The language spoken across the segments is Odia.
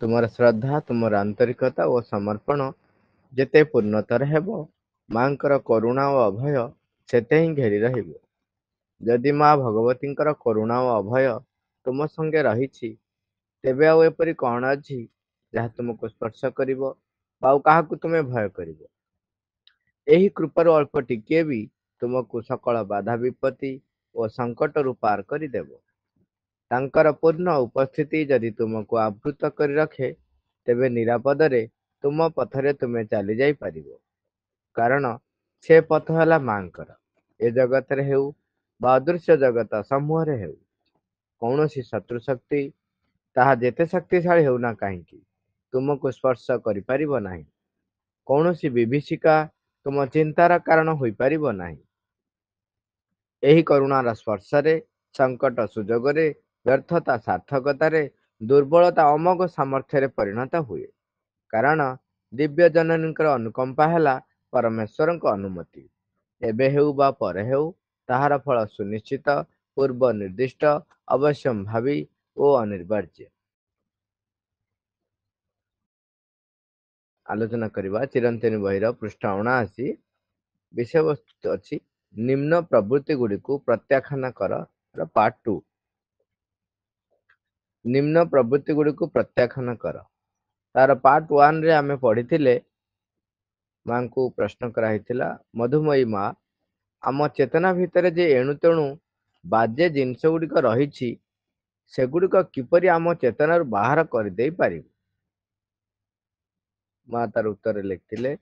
ତୁମର ଶ୍ରଦ୍ଧା, ତୁମର ଆନ୍ତରିକତା ଓ ସମର୍ପଣ ଯେତେ ପୂର୍ଣ୍ଣତର ହେବ, ମାଙ୍କର କରୁଣା ଓ ଅଭୟ ସେତେ ହିଁ ଘେରି ରହିବ। ଯଦି ମା ଭଗବତୀଙ୍କର କରୁଣା ଓ ଅଭୟ ତୁମ ସଙ୍ଗେ ରହିଛି, ତେବେ ଆଉ ଏପରି କଣ ଅଛି ଯାହା ତୁମକୁ ସ୍ପର୍ଶ କରିବ ବା ଆଉ କାହାକୁ ତୁମେ ଭୟ କରିବ? ଏହି କୃପାରୁ ଅଳ୍ପ ଟିକିଏ ବି ତୁମକୁ ସକଳ ବାଧା ବିପତ୍ତି ଓ ସଙ୍କଟରୁ ପାର କରିଦେବ। ତାଙ୍କର ପୂର୍ଣ୍ଣ ଉପସ୍ଥିତି ଯଦି ତୁମକୁ ଆବୃତ କରି ରଖେ, ତେବେ ନିରାପଦରେ ତୁମ ପଥରେ ତୁମେ ଚାଲି ଯାଇପାରିବ। କାରଣ ସେ ପଥ ହେଲା ମାଙ୍କର। ଏ ଜଗତରେ ହେଉ ବା ଅଦୃଶ୍ୟ ଜଗତ ସମୂହରେ ହେଉ, କୌଣସି ଶତ୍ରୁ ଶକ୍ତି ତାହା ଯେତେ ଶକ୍ତିଶାଳୀ ହେଉନା କାହିଁକି ତୁମକୁ ସ୍ପର୍ଶ କରିପାରିବ ନାହିଁ। କୌଣସି ବିଭୀଷିକା ତୁମ ଚିନ୍ତାର କାରଣ ହୋଇପାରିବ ନାହିଁ। ଏହି କରୁଣାର ସ୍ପର୍ଶରେ, ସଙ୍କଟ ସୁଯୋଗରେ, ବ୍ୟର୍ଥତା ସାର୍ଥକତାରେ, ଦୁର୍ବଳତା ଅମୋଘ ସାମର୍ଥ୍ୟରେ ପରିଣତ ହୁଏ। କାରଣ ଦିବ୍ୟ ଜନନୀଙ୍କର ଅନୁକମ୍ପା ହେଲା ପରମେଶ୍ୱରଙ୍କ ଅନୁମତି। ଏବେ ହେଉ ବା ପରେ ହେଉ, ତାହାର ଫଳ ସୁନିଶ୍ଚିତ, ପୂର୍ବ ନିର୍ଦ୍ଦିଷ୍ଟ, ଅବଶ୍ୟମ୍ଭାବୀ ଓ ଅନିବାର୍ଯ୍ୟ। ଆଲୋଚନା କରିବା ଚିରନ୍ତନୀ ବହିର ପୃଷ୍ଠା 79। ବିଷୟବସ୍ତୁ ଅଛି ନିମ୍ନ ପ୍ରବୃତ୍ତି ଗୁଡ଼ିକୁ ପ୍ରତ୍ୟାଖ୍ୟାନ କର ପାର୍ଟ 2। ନିମ୍ନ ପ୍ରବୃତ୍ତି ଗୁଡ଼ିକୁ ପ୍ରତ୍ୟାଖ୍ୟାନ କର। ତାର ପାର୍ଟ 1 ରେ ଆମେ ପଢିଥିଲେ, ମାଙ୍କୁ ପ୍ରଶ୍ନ କରାହେଇଥିଲା, ମଧୁମୟୀ ମା, ଆମ ଚେତନା ଭିତରେ ଯେ ଏଣୁ ତେଣୁ ବାଜେ ଜିନିଷ ଗୁଡ଼ିକ ରହିଛି, ସେଗୁଡ଼ିକ କିପରି ଆମ ଚେତନାରୁ ବାହାର କରିଦେଇ ପାରିବୁ? ମା ତାର ଉତ୍ତରରେ ଲେଖିଥିଲେ,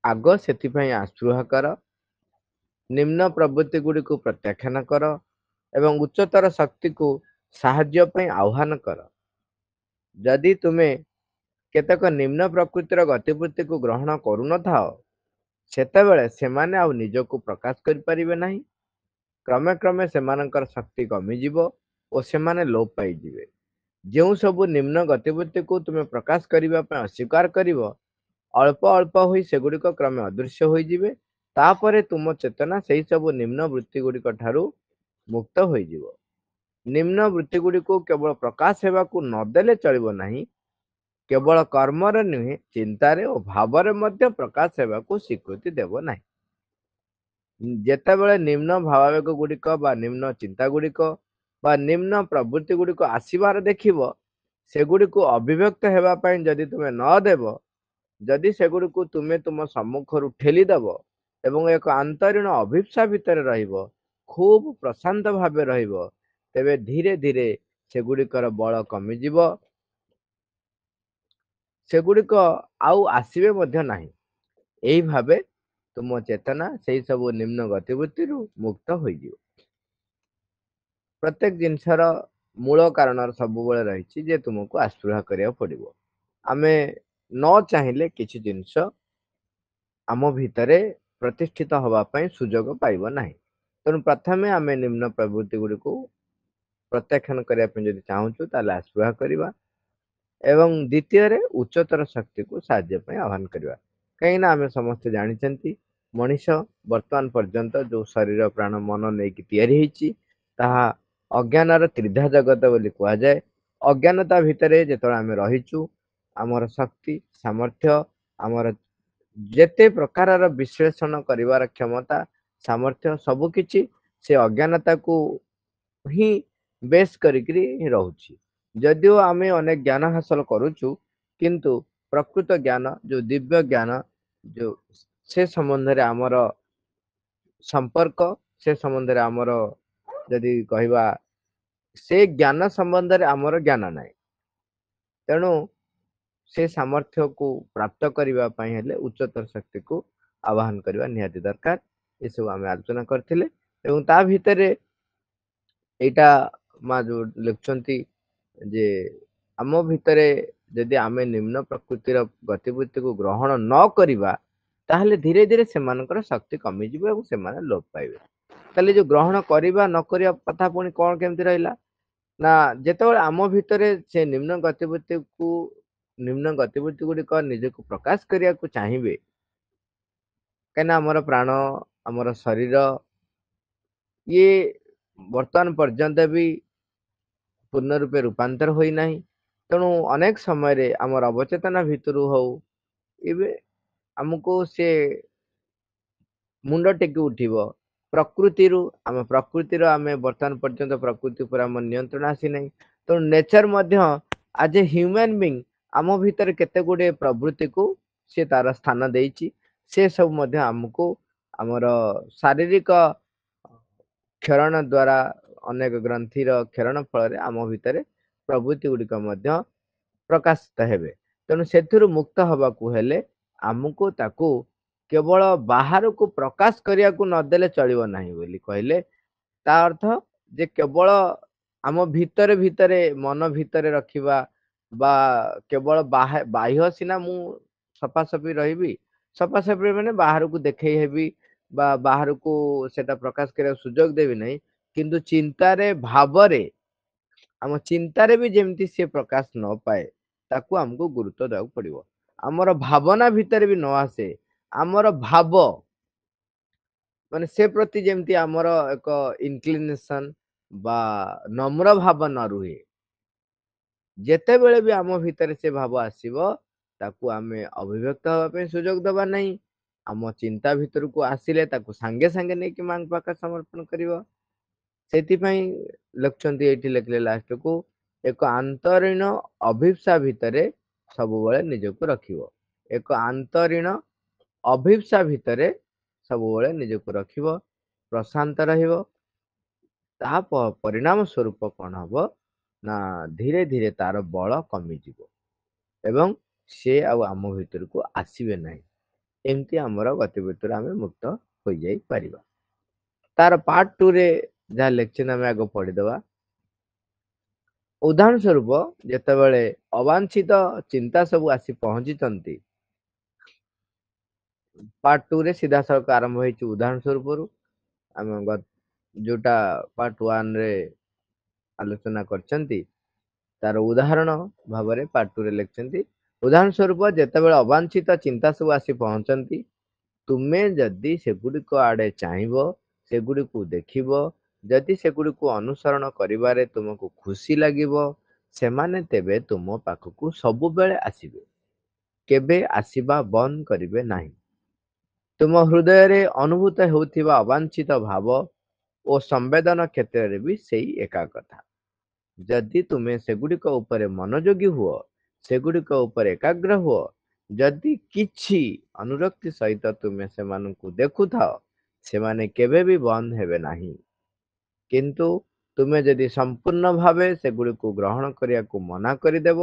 ଆଗ ସେଥିପାଇଁ ଆସ୍ପୃହ କର, ନିମ୍ନ ପ୍ରବୃତ୍ତି ଗୁଡ଼ିକୁ ପ୍ରତ୍ୟାଖ୍ୟାନ କର ଏବଂ ଉଚ୍ଚତର ଶକ୍ତିକୁ ସାହାଯ୍ୟ ପାଇଁ ଆହ୍ୱାନ କର। ଯଦି ତୁମେ କେତେକ ନିମ୍ନ ପ୍ରକୃତିର ଗତିବୃତ୍ତିକୁ ଗ୍ରହଣ କରୁନଥାଅ, ସେତେବେଳେ ସେମାନେ ଆଉ ନିଜକୁ ପ୍ରକାଶ କରିପାରିବେ ନାହିଁ। କ୍ରମେ କ୍ରମେ ସେମାନଙ୍କର ଶକ୍ତି କମିଯିବ ଓ ସେମାନେ ଲୋପ ପାଇଯିବେ। ଯେଉଁ ସବୁ ନିମ୍ନ ଗତିବୃତ୍ତିକୁ ତୁମେ ପ୍ରକାଶ କରିବା ପାଇଁ ଅସ୍ୱୀକାର କରିବ, ଅଳ୍ପ ଅଳ୍ପ ହୋଇ ସେଗୁଡ଼ିକ କ୍ରମେ ଅଦୃଶ୍ୟ ହୋଇଯିବେ। ତାପରେ ତୁମ ଚେତନା ସେହି ସବୁ ନିମ୍ନ ବୃତ୍ତି ଗୁଡ଼ିକ ଠାରୁ ମୁକ୍ତ ହୋଇଯିବ। ନିମ୍ନ ବୃତ୍ତି ଗୁଡ଼ିକୁ କେବଳ ପ୍ରକାଶ ହେବାକୁ ନଦେଲେ ଚଳିବ ନାହିଁ, କେବଳ କର୍ମରେ ନୁହେଁ, ଚିନ୍ତାରେ ଓ ଭାବରେ ମଧ୍ୟ ପ୍ରକାଶ ହେବାକୁ ସ୍ୱୀକୃତି ଦେବ ନାହିଁ। ଯେତେବେଳେ ନିମ୍ନ ଭାବାବେଗ ଗୁଡ଼ିକ ବା ନିମ୍ନ ଚିନ୍ତା ଗୁଡ଼ିକ ବା ନିମ୍ନ ପ୍ରବୃତ୍ତି ଗୁଡ଼ିକ ଆସିବାର ଦେଖିବ, ସେଗୁଡ଼ିକୁ ଅଭିବ୍ୟକ୍ତ ହେବା ପାଇଁ ଯଦି ତୁମେ ନ ଦେବ, ଯଦି ସେଗୁଡ଼ିକୁ ତୁମେ ତୁମ ସମ୍ମୁଖରୁ ଠେଲିଦେବ ଏବଂ ଏକ ଆନ୍ତରୀଣ ଅଭିପ୍ସା ଭିତରେ ରହିବ, ଖୁବ୍ ପ୍ରଶାନ୍ତ ଭାବେ ରହିବ, ତେବେ ଧୀରେ ଧୀରେ ସେଗୁଡ଼ିକର ବଳ କମିଯିବ, ସେଗୁଡ଼ିକ ଆଉ ଆସିବେ ମଧ୍ୟ ନାହିଁ। ଏହି ଭାବେ ତୁମ ଚେତନା ସେହି ସବୁ ନିମ୍ନ ଗତିବୃତ୍ତିରୁ ମୁକ୍ତ ହୋଇଯିବ। ପ୍ରତ୍ୟେକ ଜିନିଷର ମୂଳ କାରଣ ସବୁବେଳେ ରହିଛି ଯେ ତୁମକୁ ଆସ୍ପୃହା କରିବାକୁ ପଡ଼ିବ। ଆମେ ନ ଚାହିଁଲେ କିଛି ଜିନିଷ ଆମ ଭିତରେ ପ୍ରତିଷ୍ଠିତ ହେବା ପାଇଁ ସୁଯୋଗ ପାଇବ ନାହିଁ। ତେଣୁ ପ୍ରଥମେ ଆମେ ନିମ୍ନ ପ୍ରବୃତ୍ତି ଗୁଡ଼ିକୁ ପ୍ରତ୍ୟାଖ୍ୟାନ କରିବା ପାଇଁ ଯଦି ଚାହୁଁଛୁ, ତାହେଲେ ଆସ୍ପୃହା କରିବା ଏବଂ ଦ୍ୱିତୀୟରେ ଉଚ୍ଚତର ଶକ୍ତିକୁ ସାହାଯ୍ୟ ପାଇଁ ଆହ୍ୱାନ କରିବା। କାହିଁକିନା ଆମେ ସମସ୍ତେ ଜାଣିଛନ୍ତି, ମଣିଷ ବର୍ତ୍ତମାନ ପର୍ଯ୍ୟନ୍ତ ଯେଉଁ ଶରୀର ପ୍ରାଣ ମନ ନେଇକି ତିଆରି ହେଇଛି, ତାହା ଅଜ୍ଞାନର ତ୍ରିଧା ଜଗତ ବୋଲି କୁହାଯାଏ। ଅଜ୍ଞାନତା ଭିତରେ ଯେତେବେଳେ ଆମେ ରହିଛୁ, ଆମର ଶକ୍ତି ସାମର୍ଥ୍ୟ, ଆମର ଯେତେ ପ୍ରକାରର ବିଶ୍ଳେଷଣ କରିବାର କ୍ଷମତା ସାମର୍ଥ୍ୟ ସବୁକିଛି ସେ ଅଜ୍ଞାନତାକୁ ହିଁ ବେଶ କରିକି ରହୁଛି। ଯଦିଓ ଆମେ ଅନେକ ଜ୍ଞାନ ହାସଲ କରୁଛୁ, କିନ୍ତୁ ପ୍ରକୃତ ଜ୍ଞାନ ଯେଉଁ ଦିବ୍ୟ ଜ୍ଞାନ, ଯେଉଁ ସେ ସମ୍ବନ୍ଧରେ ଆମର ସମ୍ପର୍କ, ସେ ସମ୍ବନ୍ଧରେ ଆମର ଯଦି କହିବା, ସେ ଜ୍ଞାନ ସମ୍ବନ୍ଧରେ ଆମର ଜ୍ଞାନ ନାହିଁ। ତେଣୁ ସେ ସାମର୍ଥ୍ୟକୁ ପ୍ରାପ୍ତ କରିବା ପାଇଁ ହେଲେ ଉଚ୍ଚତର ଶକ୍ତିକୁ ଆହ୍ୱାନ କରିବା ନିହାତି ଦରକାର। ଏସବୁ ଆମେ ଆଲୋଚନା କରିଥିଲେ ଏବଂ ତା ଭିତରେ ଏଇଟା ମା ଯୋଉ ଲେଖୁଛନ୍ତି ଯେ ଆମ ଭିତରେ ଯଦି ଆମେ ନିମ୍ନ ପ୍ରକୃତିର ଗତିବୃତ୍ତିକୁ ଗ୍ରହଣ ନ କରିବା, ତାହେଲେ ଧୀରେ ଧୀରେ ସେମାନଙ୍କର ଶକ୍ତି କମିଯିବ ଏବଂ ସେମାନେ ଲୋପ ପାଇବେ। ତାହେଲେ ଯୋଉ ଗ୍ରହଣ କରିବା ନ କରିବା କଥା ପୁଣି କଣ କେମିତି ରହିଲା ନା, ଯେତେବେଳେ ଆମ ଭିତରେ ସେ ନିମ୍ନ ଗତିବୃତ୍ତି ଗୁଡ଼ିକ ନିଜକୁ ପ୍ରକାଶ କରିବାକୁ ଚାହିଁବେ, କାହିଁକିନା ଆମର ପ୍ରାଣ, ଆମର ଶରୀର ଇଏ ବର୍ତ୍ତମାନ ପର୍ଯ୍ୟନ୍ତ ବି ପୂର୍ଣ୍ଣ ରୂପେ ରୂପାନ୍ତର ହୋଇନାହିଁ। ତେଣୁ ଅନେକ ସମୟରେ ଆମର ଅବଚେତନା ଭିତରୁ ହଉ ଏବେ ଆମକୁ ସେ ମୁଣ୍ଡ ଟେକି ଉଠିବ ପ୍ରକୃତିରୁ ଆମେ ବର୍ତ୍ତମାନ ପର୍ଯ୍ୟନ୍ତ ପ୍ରକୃତି ଉପରେ ଆମ ନିୟନ୍ତ୍ରଣ ଆସିନାହିଁ। ତେଣୁ ନେଚର ମଧ୍ୟ ଆଜ ଏ ହ୍ୟୁମାନ ବିଙ୍ଗ ଆମ ଭିତରେ କେତେ ଗୁଡିଏ ପ୍ରବୃତ୍ତିକୁ ସେ ତାର ସ୍ଥାନ ଦେଇଛି। ସେ ସବୁ ମଧ୍ୟ ଆମକୁ ଆମର ଶାରୀରିକ କ୍ଷରଣ ଦ୍ଵାରା ଅନେକ ଗ୍ରନ୍ଥିର କ୍ଷରଣ ଫଳରେ ଆମ ଭିତରେ ପ୍ରବୃତ୍ତି ଗୁଡିକ ମଧ୍ୟ ପ୍ରକାଶିତ ହେବେ। ତେଣୁ ସେଥିରୁ ମୁକ୍ତ ହବାକୁ ହେଲେ ଆମକୁ ତାକୁ କେବଳ ବାହାରକୁ ପ୍ରକାଶ କରିବାକୁ ନଦେଲେ ଚଳିବ ନାହିଁ ବୋଲି କହିଲେ ତା ଅର୍ଥ ଯେ କେବଳ ଆମ ଭିତରେ ଭିତରେ ମନ ଭିତରେ ରଖିବା ବା କେବଳ ବାହ୍ୟ ସିନା ମୁଁ ସଫାସଫି ରହିବି, ସଫାସଫି ମାନେ ବାହାରକୁ ଦେଖେଇ ହେବି ବା ବାହାରକୁ ସେଟା ପ୍ରକାଶ କରିବାକୁ ସୁଯୋଗ ଦେବି ନାହିଁ, କିନ୍ତୁ ଚିନ୍ତାରେ ଭାବରେ ଆମ ଚିନ୍ତାରେ ବି ଯେମିତି ସେ ପ୍ରକାଶ ନ ପାଏ ତାକୁ ଆମକୁ ଗୁରୁତ୍ୱ ଦେବାକୁ ପଡିବ। ଆମର ଭାବନା ଭିତରେ ବି ନ ଆସେ, ଆମର ଭାବ ମାନେ ସେ ପ୍ରତି ଯେମିତି ଆମର ଏକ ଇନକ୍ଲିନେସନ ବା ନମ୍ର ଭାବ ନ ରୁହେ। ଯେତେବେଳେ ବି ଆମ ଭିତରେ ସେ ଭାବ ଆସିବ ତାକୁ ଆମେ ଅଭିବ୍ୟକ୍ତ ହେବା ପାଇଁ ସୁଯୋଗ ଦେବା ନାହିଁ। ଆମ ଚିନ୍ତା ଭିତରକୁ ଆସିଲେ ତାକୁ ସାଙ୍ଗେ ସାଙ୍ଗେ ନେଇକି ମାଙ୍କ ପାଖରେ ସମର୍ପଣ କରିବ। ସେଥିପାଇଁ ଲେଖୁଛନ୍ତି ଏଇଠି ଲେଖିଲେ ଲାଷ୍ଟକୁ ଏକ ଆନ୍ତରୀଣ ଅଭିପ୍ସା ଭିତରେ ସବୁବେଳେ ନିଜକୁ ରଖିବ। ଏକ ଆନ୍ତରୀଣ ଅଭିପ୍ସା ଭିତରେ ସବୁବେଳେ ନିଜକୁ ରଖିବ, ପ୍ରଶାନ୍ତ ରହିବ। ତାହା ପରିଣାମ ସ୍ୱରୂପ କଣ ହବ ନା ଧୀରେ ଧୀରେ ତାର ବଳ କମିଯିବ ଏବଂ ସେ ଆଉ ଆମ ଭିତରକୁ ଆସିବେ ନାହିଁ। ଏମିତି ଆମର ଗତିବିଧିରୁ ଆମେ ମୁକ୍ତ ହୋଇଯାଇ ପାରିବା। ତାର ପାର୍ଟ 2 ରେ ଯାହା ଲେକ୍ଚର ଆମେ ଆଗ ପଢିଦବା। ଉଦାହରଣ ସ୍ୱରୂପ ଯେତେବେଳେ ଅବାଞ୍ଛିତ ଚିନ୍ତା ସବୁ ଆସି ପହଞ୍ଚିଛନ୍ତି, ପାର୍ଟ 2 ରେ ସିଧାସଳଖ ଆରମ୍ଭ ହେଇଛି ଉଦାହରଣ ସ୍ୱରୂପରୁ। ଆମେ ଯୋଉଟା ପାର୍ଟ 1 ରେ ଆଲୋଚନା କରିଛନ୍ତି ତାର ଉଦାହରଣ ଭାବରେ ପାର୍ଟ 2 ରେ ଲେଖିଛନ୍ତି। ଉଦାହରଣ ସ୍ୱରୂପ ଯେତେବେଳେ ଅବାଞ୍ଛିତ ଚିନ୍ତା ସବୁ ଆସି ପହଞ୍ଚନ୍ତି, ତୁମେ ଯଦି ସେଗୁଡ଼ିକ ଆଡେ ଚାହିଁବ, ସେଗୁଡ଼ିକୁ ଦେଖିବ, ଯଦି ସେଗୁଡ଼ିକୁ ଅନୁସରଣ କରିବାରେ ତୁମକୁ ଖୁସି ଲାଗିବ, ସେମାନେ ତେବେ ତୁମ ପାଖକୁ ସବୁବେଳେ ଆସିବେ, କେବେ ଆସିବା ବନ୍ଦ କରିବେ ନାହିଁ। ତୁମ ହୃଦୟରେ ଅନୁଭୂତ ହେଉଥିବା ଅବାଞ୍ଛିତ ଭାବ ଓ ସମ୍ବେଦନ କ୍ଷେତ୍ରରେ ବି ସେଇ ଏକା କଥା। ଯଦି ତୁମେ ସେଗୁଡ଼ିକ ଉପରେ ମନୋଯୋଗୀ ହୁଅ, ସେଗୁଡ଼ିକ ଉପରେ ଏକାଗ୍ର ହୁଅ, ଯଦି କିଛି ଅନୁରକ୍ତି ସହିତ ତୁମେ ସେମାନଙ୍କୁ ଦେଖୁଥାଅ, ସେମାନେ କେବେ ବି ବନ୍ଦ ହେବେ ନାହିଁ। କିନ୍ତୁ ତୁମେ ଯଦି ସମ୍ପୂର୍ଣ୍ଣ ଭାବେ ସେଗୁଡ଼ିକୁ ଗ୍ରହଣ କରିବାକୁ ମନା କରିଦେବ,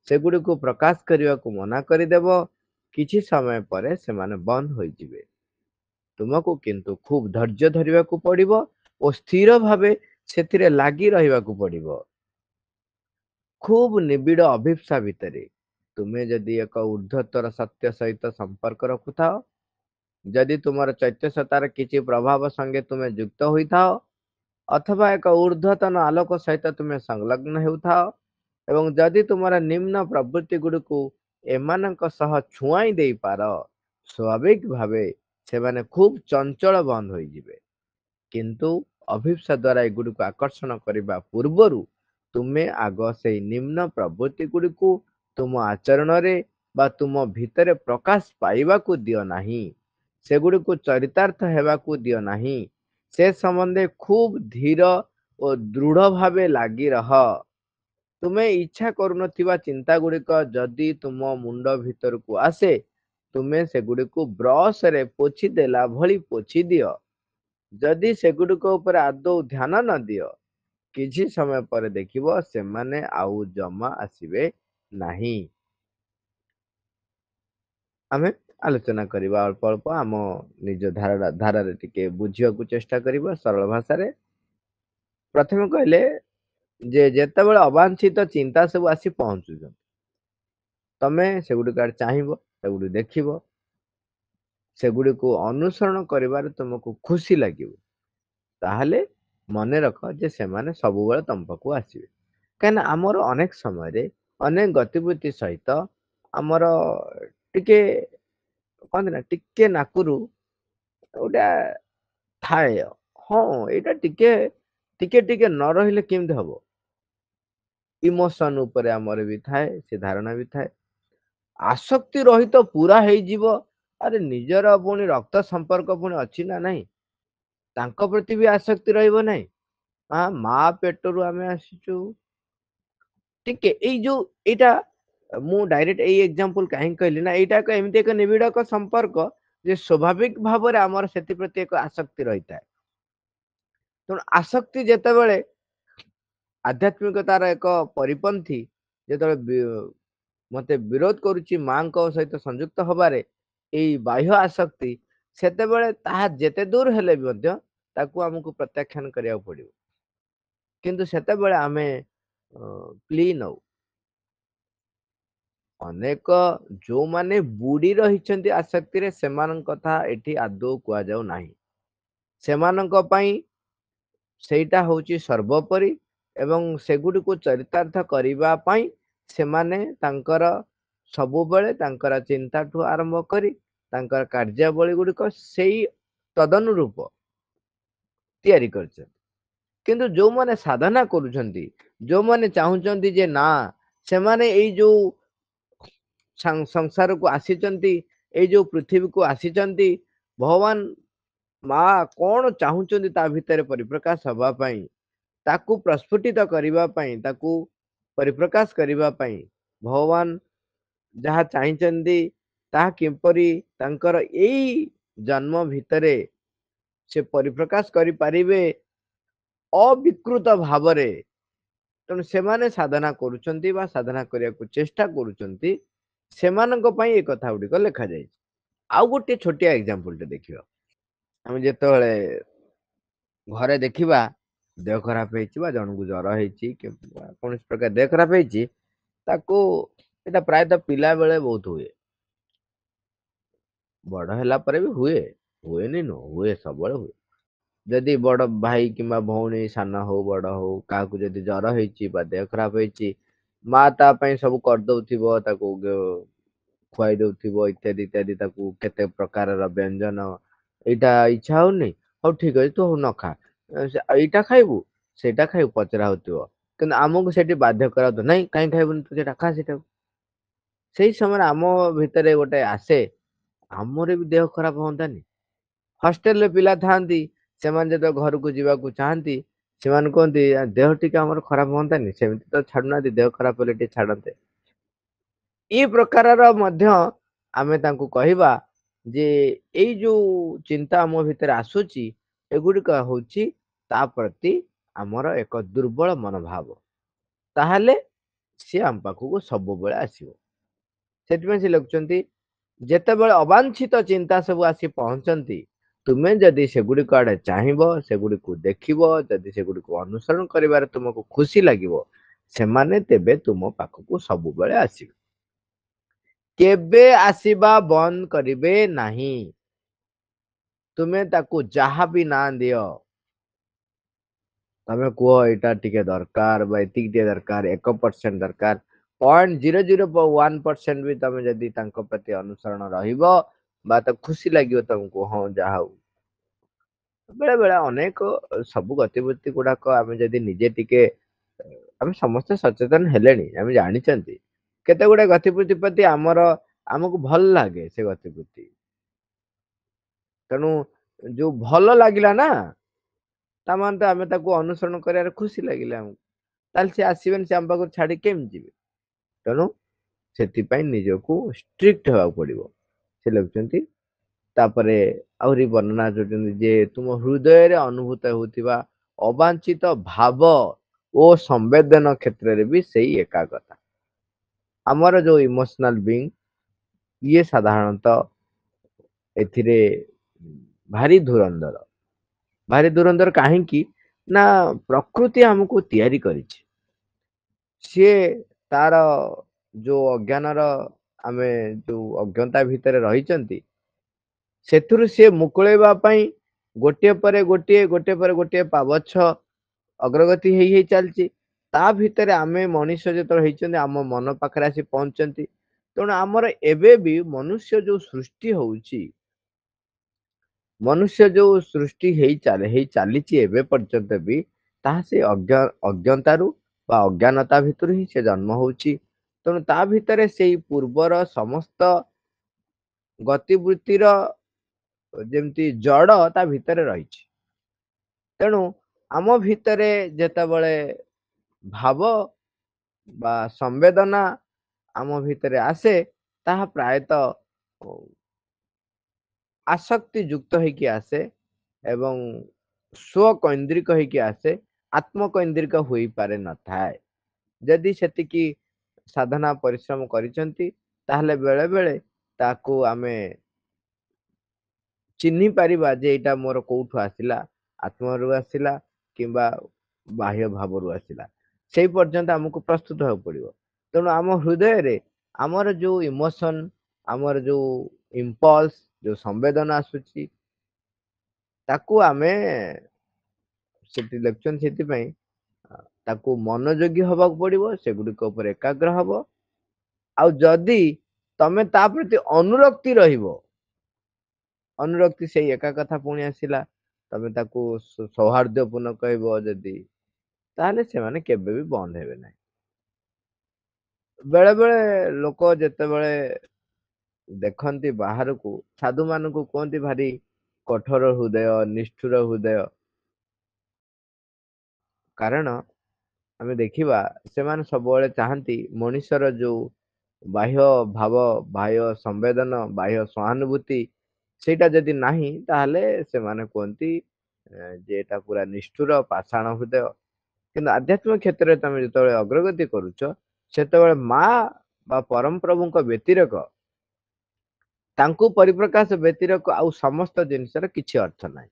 ସେଗୁଡ଼ିକୁ ପ୍ରକାଶ କରିବାକୁ ମନା କରିଦେବ, କିଛି ସମୟ ପରେ ସେମାନେ ବନ୍ଦ ହୋଇଯିବେ। ତୁମକୁ କିନ୍ତୁ ଖୁବ ଧୈର୍ଯ୍ୟ ଧରିବାକୁ ପଡିବ ଓ ସ୍ଥିର ଭାବେ ସେଥିରେ ଲାଗି ରହିବାକୁ ପଡିବ। ଖୁବ ନିବିଡ଼ ଅଭିପ୍ସା ଭିତରେ ତୁମେ ଯଦି ଏକ ଊର୍ଦ୍ଧ୍ୱତର ସତ୍ୟ ସହିତ ସମ୍ପର୍କ ରଖୁଥାଅ, ଯଦି ତୁମର ଚୈତନ୍ୟତାର କିଛି ପ୍ରଭାବ ସଙ୍ଗେ ତୁମେ ଯୁକ୍ତ ହୋଇଥାଅ, ଅଥବା ଏକ ଊର୍ଦ୍ଧ୍ୱତନ ଆଲୋକ ସହିତ ତୁମେ ସଂଲଗ୍ନ ହେଉଥାଅ, ଏବଂ ଯଦି ତୁମର ନିମ୍ନ ପ୍ରବୃତ୍ତି ଗୁଡ଼ିକୁ ଏମାନଙ୍କ ସହ ଛୁଆଇଁ ଦେଇପାର, ସ୍ୱାଭାବିକ ଭାବେ ସେମାନେ ଖୁବ ଚଞ୍ଚଳ ବନ୍ଦ ହୋଇଯିବେ। କିନ୍ତୁ ଅଭିପ୍ସା ଦ୍ୱାରା ଏଗୁଡ଼ିକୁ ଆକର୍ଷଣ କରିବା ପୂର୍ବରୁ ତୁମେ ଆଗ ସେଇ ନିମ୍ନ ପ୍ରବୃତ୍ତି ଗୁଡ଼ିକୁ ତୁମ ଆଚରଣରେ ବା ତୁମ ଭିତରେ ପ୍ରକାଶ ପାଇବାକୁ ଦିଅ ନାହିଁ, ସେଗୁଡ଼ିକୁ ଚରିତାର୍ଥ ହେବାକୁ ଦିଅ ନାହିଁ। ସେ ସମ୍ବନ୍ଧେ ଖୁବ ଧୀର ଓ ଦୃଢ ଭାବେ ଲାଗି ରହ। ତୁମେ ଇଚ୍ଛା କରୁନଥିବା ଚିନ୍ତା ଗୁଡ଼ିକ ଯଦି ତୁମ ମୁଣ୍ଡ ଭିତରକୁ ଆସେ, ତୁମେ ସେଗୁଡ଼ିକୁ ବ୍ରଶରେ ପୋଛି ଦେଲା ଭଳି ପୋଛି ଦିଅ। ଯଦି ସେଗୁଡ଼ିକ ଉପରେ ଆଦୌ ଧ୍ୟାନ ନ ଦିଅ, କିଛି ସମୟ ପରେ ଦେଖିବ ସେମାନେ ଆଉ ଜମା ଆସିବେ ନାହିଁ। ଆମେ ଆଲୋଚନା କରିବା ଅଳ୍ପ ଅଳ୍ପ, ଆମ ନିଜ ଧାରାରେ ଟିକେ ବୁଝିବାକୁ ଚେଷ୍ଟା କରିବା ସରଳ ଭାଷାରେ। ପ୍ରଥମେ କହିଲେ ଯେ ଯେତେବେଳେ ଅବାଞ୍ଛିତ ଚିନ୍ତା ସବୁ ଆସି ପହଞ୍ଚୁଛନ୍ତି, ତମେ ସେଗୁଡ଼ିକ ଆଡେ ଚାହିଁବ, ସେଗୁଡ଼ିକୁ ଦେଖିବ, ସେଗୁଡ଼ିକୁ ଅନୁସରଣ କରିବାରେ ତୁମକୁ ଖୁସି ଲାଗିବ, ତାହେଲେ ମନେ ରଖ ଯେ ସେମାନେ ସବୁବେଳେ ତମ ପାଖକୁ ଆସିବେ। କାହିଁକିନା ଆମର ଅନେକ ସମୟରେ ଅନେକ ଗତିବିଧି ସହିତ ଆମର ଟିକେ କହନ୍ତି ନା ଟିକେ ନାକୁରୁ ଗୋଟେ ଥାଏ, ହଁ ଏଇଟା ଟିକେ ଟିକେ ଟିକେ ନ ରହିଲେ କେମିତି ହବ, ଇମୋସନ ଉପରେ ଆମର ବି ଥାଏ, ସେ ଧାରଣା ବି ଥାଏ। ଆସକ୍ତି ରହିତ ପୁରା ହେଇଯିବ, ଆରେ ନିଜର ପୁଣି ରକ୍ତ ସମ୍ପର୍କ ପୁଣି ଅଛି ନା ନାହିଁ, ତାଙ୍କ ପ୍ରତି ବି ଆସକ୍ତି ରହିବ ନାହିଁ। ମା ପେଟରୁ ଆମେ ଆସିଛୁ, ଟିକେ ଏଇ ଯୋଉ ଏଇଟା ମୁଁ ଡାଇରେକ୍ଟ ଏଇ ଏକ୍ସାମ୍ପଲ କାହିଁକି କହିଲି ନା, ଏଇଟା ଏକ ଏମିତି ଏକ ନିବିଡ଼ ଏକ ସମ୍ପର୍କ ଯେ ସ୍ୱାଭାବିକ ଭାବରେ ଆମର ସେଥିପ୍ରତି ଏକ ଆସକ୍ତି ରହିଥାଏ। ତେଣୁ ଆସକ୍ତି ଯେତେବେଳେ ଆଧ୍ୟାତ୍ମିକତାର ଏକ ପରିପନ୍ଥୀ ଯେତେବେଳେ ମତେ ବିରୋଧ କରୁଛି ମାଙ୍କ ସହିତ ସଂଯୁକ୍ତ ହବାରେ, ଏଇ ବାହ୍ୟ ଆସକ୍ତି, ସେତେବେଳେ ତାହା ଯେତେ ଦୂର ହେଲେ ବି ମଧ୍ୟ ତାକୁ ଆମକୁ ପ୍ରତ୍ୟାଖ୍ୟାନ କରିବାକୁ ପଡିବ। କିନ୍ତୁ ସେତେବେଳେ ଆମେ ପ୍ଲି ନଉ। ଅନେକ ଯୋଉମାନେ ବୁଡି ରହିଛନ୍ତି ଆସକ୍ତିରେ, ସେମାନଙ୍କ କଥା ଏଠି ଆଦୌ କୁହାଯାଉ ନାହିଁ। ସେମାନଙ୍କ ପାଇଁ ସେଇଟା ହଉଛି ସର୍ବୋପରି, ଏବଂ ସେଗୁଡ଼ିକୁ ଚରିତାର୍ଥ କରିବା ପାଇଁ ସେମାନେ ତାଙ୍କର ସବୁବେଳେ ତାଙ୍କର ଚିନ୍ତାଠୁ ଆରମ୍ଭ କରି ତାଙ୍କର କାର୍ଯ୍ୟାବଳୀ ଗୁଡିକ ସେଇ ତଦନୁରୂପ ତିଆରି କରିଛନ୍ତି। କିନ୍ତୁ ଯୋଉମାନେ ସାଧନା କରୁଛନ୍ତି, ଯୋଉମାନେ ଚାହୁଁଛନ୍ତି ଯେ ନା ସେମାନେ ଏଇ ଯୋଉ ସଂସାରକୁ ଆସିଛନ୍ତି, ଏଇ ଯୋଉ ପୃଥିବୀକୁ ଆସିଛନ୍ତି, ଭଗବାନ ମା କଣ ଚାହୁଁଛନ୍ତି ତା ଭିତରେ ପରିପ୍ରକାଶ ହବା ପାଇଁ, ତାକୁ ପ୍ରସ୍ଫୁଟିତ କରିବା ପାଇଁ, ତାକୁ ପରିପ୍ରକାଶ କରିବା ପାଇଁ ଭଗବାନ ଯାହା ଚାହିଁଛନ୍ତି ତାହା କିପରି ତାଙ୍କର ଏଇ ଜନ୍ମ ଭିତରେ ସେ ପରିପ୍ରକାଶ କରିପାରିବେ ଅବିକୃତ ଭାବରେ। ତେଣୁ ସେମାନେ ସାଧନା କରୁଛନ୍ତି ବା ସାଧନା କରିବାକୁ ଚେଷ୍ଟା କରୁଛନ୍ତି, ସେମାନଙ୍କ ପାଇଁ ଏ କଥା ଗୁଡିକ ଲେଖାଯାଇଛି। ଆଉ ଗୋଟେ ଛୋଟିଆ ଏକ୍ସାମ୍ପଲ ଟେ ଦେଖିବା। ଆମେ ଯେତେବେଳେ ଘରେ ଦେଖିବା ଦେହ ଖରାପ ହେଇଛି ବା ଜଣଙ୍କୁ ଜର ହେଇଛି କିମ୍ବା କୌଣସି ପ୍ରକାର ଦେହ ଖରାପ ହେଇଛି, ତାକୁ ଏଇଟା ପ୍ରାୟତଃ ପିଲା ବେଳେ ବହୁତ ହୁଏ, ବଡ ହେଲା ପରେ ବି ହୁଏ, ହୁଏନି ନୁହଁ, ହୁଏ, ସବୁବେଳେ ହୁଏ। ଯଦି ବଡ ଭାଇ କିମ୍ବା ଭଉଣୀ, ସାନ ହଉ ବଡ ହଉ, କାହାକୁ ଯଦି ଜର ହେଇଛି ବା ଦେହ ଖରାପ ହେଇଛି, ମା ତା ପାଇଁ ସବୁ କରିଦଉଥିବ, ତାକୁ ଖୁଆଇ ଦଉଥିବ ଇତ୍ୟାଦି ଇତ୍ୟାଦି, ତାକୁ କେତେ ପ୍ରକାରର ବ୍ୟଞ୍ଜନ, ଏଇଟା ଇଚ୍ଛା ହଉନି, ହଉ ଠିକ ଅଛି ତୁ ହଉ ନ ଖା, ଏଇଟା ଖାଇବୁ ସେଇଟା ଖାଇବୁ ପଚରା ହଉଥିବ। କିନ୍ତୁ ଆମକୁ ସେଠି ବାଧ୍ୟ କରାଉଥିବ, ନାଇଁ କାହିଁ ଖାଇବୁନି, ତୁ ସେଟା ଖା ସେଟାକୁ। ସେଇ ସମୟରେ ଆମ ଭିତରେ ଗୋଟେ ଆସେ, ଆମର ବି ଦେହ ଖରାପ ହୁଅନ୍ତାନି। ହଷ୍ଟେଲରେ ପିଲା ଥାଆନ୍ତି, ସେମାନେ ଯେତେବେଳେ ଘରକୁ ଯିବାକୁ ଚାହାନ୍ତି, ସେମାନେ କୁହନ୍ତି ଦେହ ଟିକେ ଆମର ଖରାପ ହୁଅନ୍ତାନି, ସେମିତି ତ ଛାଡୁନାହାନ୍ତି, ଦେହ ଖରାପ ହେଲେ ଟିକେ ଛାଡନ୍ତେ। ଏଇ ପ୍ରକାରର ମଧ୍ୟ ଆମେ ତାଙ୍କୁ କହିବା ଯେ ଏଇ ଯୋଉ ଚିନ୍ତା ଆମ ଭିତରେ ଆସୁଛି, ଏଗୁଡିକ ହଉଛି ତା ପ୍ରତି ଆମର ଏକ ଦୁର୍ବଳ ମନୋଭାବ। ତାହେଲେ ସିଏ ଆମ ପାଖକୁ ସବୁବେଳେ ଆସିବ। ସେଥିପାଇଁ ସେ ଲେଖୁଛନ୍ତି, ଯେତେବେଳେ ଅବାଞ୍ଛିତ ଚିନ୍ତା ସବୁ ଆସି ପହଞ୍ଚନ୍ତି, ତୁମେ ଯଦି ସେଗୁଡିକ ଆଡେ ଚାହିଁବ, ସେଗୁଡିକୁ ଦେଖିବ, ଯଦି ସେଗୁଡିକୁ ଅନୁସରଣ କରିବାରେ ତୁମକୁ ଖୁସି ଲାଗିବ, ସେମାନେ ତେବେ ତୁମ ପାଖକୁ ସବୁବେଳେ ଆସିବେ, କେବେ ଆସିବା ବନ୍ଦ କରିବେ ନାହିଁ। ତୁମେ ତାକୁ ଯାହା ବି ନାଁ ଦିଅ, ତମେ କୁହ ଏଇଟା ଟିକେ ଦରକାର ବା ଏତିକି ଟିକେ ଦରକାର, 1% ଦରକାର, 0.001% ବି ତମେ ଯଦି ତାଙ୍କ ପ୍ରତି ଅନୁସରଣ ରହିବ ବା ତ ଖୁସି ଲାଗିବ ତମକୁ, ହଁ ଯାହା ହଉ। ବେଳେ ବେଳେ ଅନେକ ସବୁ ଗତିବିଧି ଗୁଡାକ ଆମେ ଯଦି ନିଜେ ଟିକେ, ଆମେ ସମସ୍ତେ ସଚେତନ ହେଲେଣି, ଆମେ ଜାଣିଛନ୍ତି କେତେ ଗୁଡେ ଗତିବିଧି ପ୍ରତି ଆମକୁ ଭଲ ଲାଗେ ସେ ଗତିବିଧି। ତେଣୁ ଯୋଉ ଭଲ ଲାଗିଲା ନା, ତାମାନେ ତ ଆମେ ତାକୁ ଅନୁସରଣ କରିବାରେ ଖୁସି ଲାଗିଲା ଆମକୁ, ତାହେଲେ ସେ ଆସିବେନି, ସେ ଆମ ପାଖରୁ ଛାଡି କେମିତି ଯିବେ? ତେଣୁ ସେଥିପାଇଁ ନିଜକୁ ଷ୍ଟ୍ରିକ୍ଟ ହେବାକୁ ପଡିବ। ସେ ଲେଖୁଛନ୍ତି, ତାପରେ ଆହୁରି ବର୍ଣ୍ଣନା କରୁଛନ୍ତି ଯେ ତୁମ ହୃଦୟରେ ଅନୁଭୂତ ହେଉଥିବା ଅବାଞ୍ଛିତ ଭାବ ଓ ସମ୍ବେଦନ କ୍ଷେତ୍ରରେ ବି ସେଇ ଏକା କଥା। ଆମର ଯୋଉ ଇମୋସନାଲ ବିଙ୍ଗ, ଇଏ ସାଧାରଣତଃ ଏଥିରେ ଭାରି ଧୁରନ୍ଧର। ଭାରି ଧୁରନ୍ଧର କାହିଁକି ନା, ପ୍ରକୃତି ଆମକୁ ତିଆରି କରିଛି, ସିଏ ତାର ଯୋଉ ଅଜ୍ଞାନର, ଆମେ ଯୋଉ ଅଜ୍ଞତା ଭିତରେ ରହିଛନ୍ତି, ସେଥିରୁ ସିଏ ମୁକୁଳେଇବା ପାଇଁ ଗୋଟିଏ ପରେ ଗୋଟିଏ, ଗୋଟିଏ ପରେ ଗୋଟିଏ ପାବଛ ଅଗ୍ରଗତି ହେଇ ହେଇ ଚାଲିଛି। ତା ଭିତରେ ଆମେ ମଣିଷ ଯେତେବେଳେ ହେଇଛନ୍ତି, ଆମ ମନ ପାଖରେ ଆସି ପହଞ୍ଚଛନ୍ତି। ତେଣୁ ଆମର ଏବେ ବି ମନୁଷ୍ୟ ଯୋଉ ସୃଷ୍ଟି ହଉଛି, ମନୁଷ୍ୟ ଯୋଉ ସୃଷ୍ଟି ହେଇ ଚାଲିଛି ଏବେ ପର୍ଯ୍ୟନ୍ତ ବି, ତାହା ସେ ଅଜ୍ଞତାରୁ ବା ଅଜ୍ଞାନତା ଭିତରୁ ହିଁ ସେ ଜନ୍ମ ହଉଛି। ତେଣୁ ତା ଭିତରେ ସେଇ ପୂର୍ବର ସମସ୍ତ ଗତିବୃତ୍ତିର ଯେମିତି ଜଡ଼ ତା ଭିତରେ ରହିଛି। ତେଣୁ ଆମ ଭିତରେ ଯେତେବେଳେ ଭାବ ବା ସମ୍ବେଦନା ଆମ ଭିତରେ ଆସେ, ତାହା ପ୍ରାୟତଃ ଆସକ୍ତି ଯୁକ୍ତ ହେଇକି ଆସେ ଏବଂ ସ୍ୱକୈନ୍ଦ୍ରିକ ହେଇକି ଆସେ, ଆତ୍ମକୈନ୍ଦ୍ରିକ ହୋଇପାରେ ନଥାଏ। ଯଦି ସେତିକି ସାଧନା ପରିଶ୍ରମ କରିଛନ୍ତି, ତାହେଲେ ବେଳେ ବେଳେ ତାକୁ ଆମେ ଚିହ୍ନି ପାରିବା ଯେ ଏଇଟା ମୋର କୋଉଠୁ ଆସିଲା, ଆତ୍ମରୁ ଆସିଲା କିମ୍ବା ବାହ୍ୟ ଭାବରୁ ଆସିଲା। ସେଇ ପର୍ଯ୍ୟନ୍ତ ଆମକୁ ପ୍ରସ୍ତୁତ ହେବାକୁ ପଡିବ। ତେଣୁ ଆମ ହୃଦୟରେ ଆମର ଯୋଉ ଇମୋସନ, ଆମର ଯୋଉ ଇମ୍ପଲ୍ସ, ଯୋଉ ସମ୍ବେଦନା ଆସୁଛି, ତାକୁ ଆମେ ସେଠି ଲେଖୁଛନ୍ତି ସେଥିପାଇଁ ତାକୁ ମନୋଯୋଗୀ ହବାକୁ ପଡିବ, ସେଗୁଡିକ ଉପରେ ଏକାଗ୍ର ହବ। ଆଉ ଯଦି ତମେ ତା ପ୍ରତି ଅନୁରକ୍ତି ରହିବ, ଅନୁରକ୍ତି ସେଇ ଏକା କଥା ପୁଣି ଆସିଲା, ତମେ ତାକୁ ସୌହାର୍ଦ୍ଦ୍ୟପୂର୍ଣ୍ଣ କହିବ ଯଦି, ତାହେଲେ ସେମାନେ କେବେ ବି ବନ୍ଦ ହେବେ ନାହିଁ। ବେଳେ ବେଳେ ଲୋକ ଯେତେବେଳେ ଦେଖନ୍ତି ବାହାରକୁ, ସାଧୁ ମାନଙ୍କୁ କୁହନ୍ତି ଭାରି କଠୋର ହୃଦୟ, ନିଷ୍ଠୁର ହୃଦୟ। କାରଣ ଆମେ ଦେଖିବା ସେମାନେ ସବୁବେଳେ ଚାହାନ୍ତି ମଣିଷର ଯୋଉ ବାହ୍ୟ ଭାବ, ବାହ୍ୟ ସମ୍ବେଦନ, ବାହ୍ୟ ସହାନୁଭୂତି, ସେଇଟା ଯଦି ନାହିଁ ତାହେଲେ ସେମାନେ କୁହନ୍ତି ଯେ ଏଟା ପୁରା ନିଷ୍ଠୁର ପାଷାଣ ହୃଦୟ। କିନ୍ତୁ ଆଧ୍ୟାତ୍ମିକ କ୍ଷେତ୍ରରେ ତମେ ଯେତେବେଳେ ଅଗ୍ରଗତି କରୁଛ, ସେତେବେଳେ ମା ବା ପରମ ପ୍ରଭୁଙ୍କ ବ୍ୟତିରେକ, ତାଙ୍କୁ ପରିପ୍ରକାଶ ବ୍ୟତିରେକ ଆଉ ସମସ୍ତ ଜିନିଷର କିଛି ଅର୍ଥ ନାହିଁ।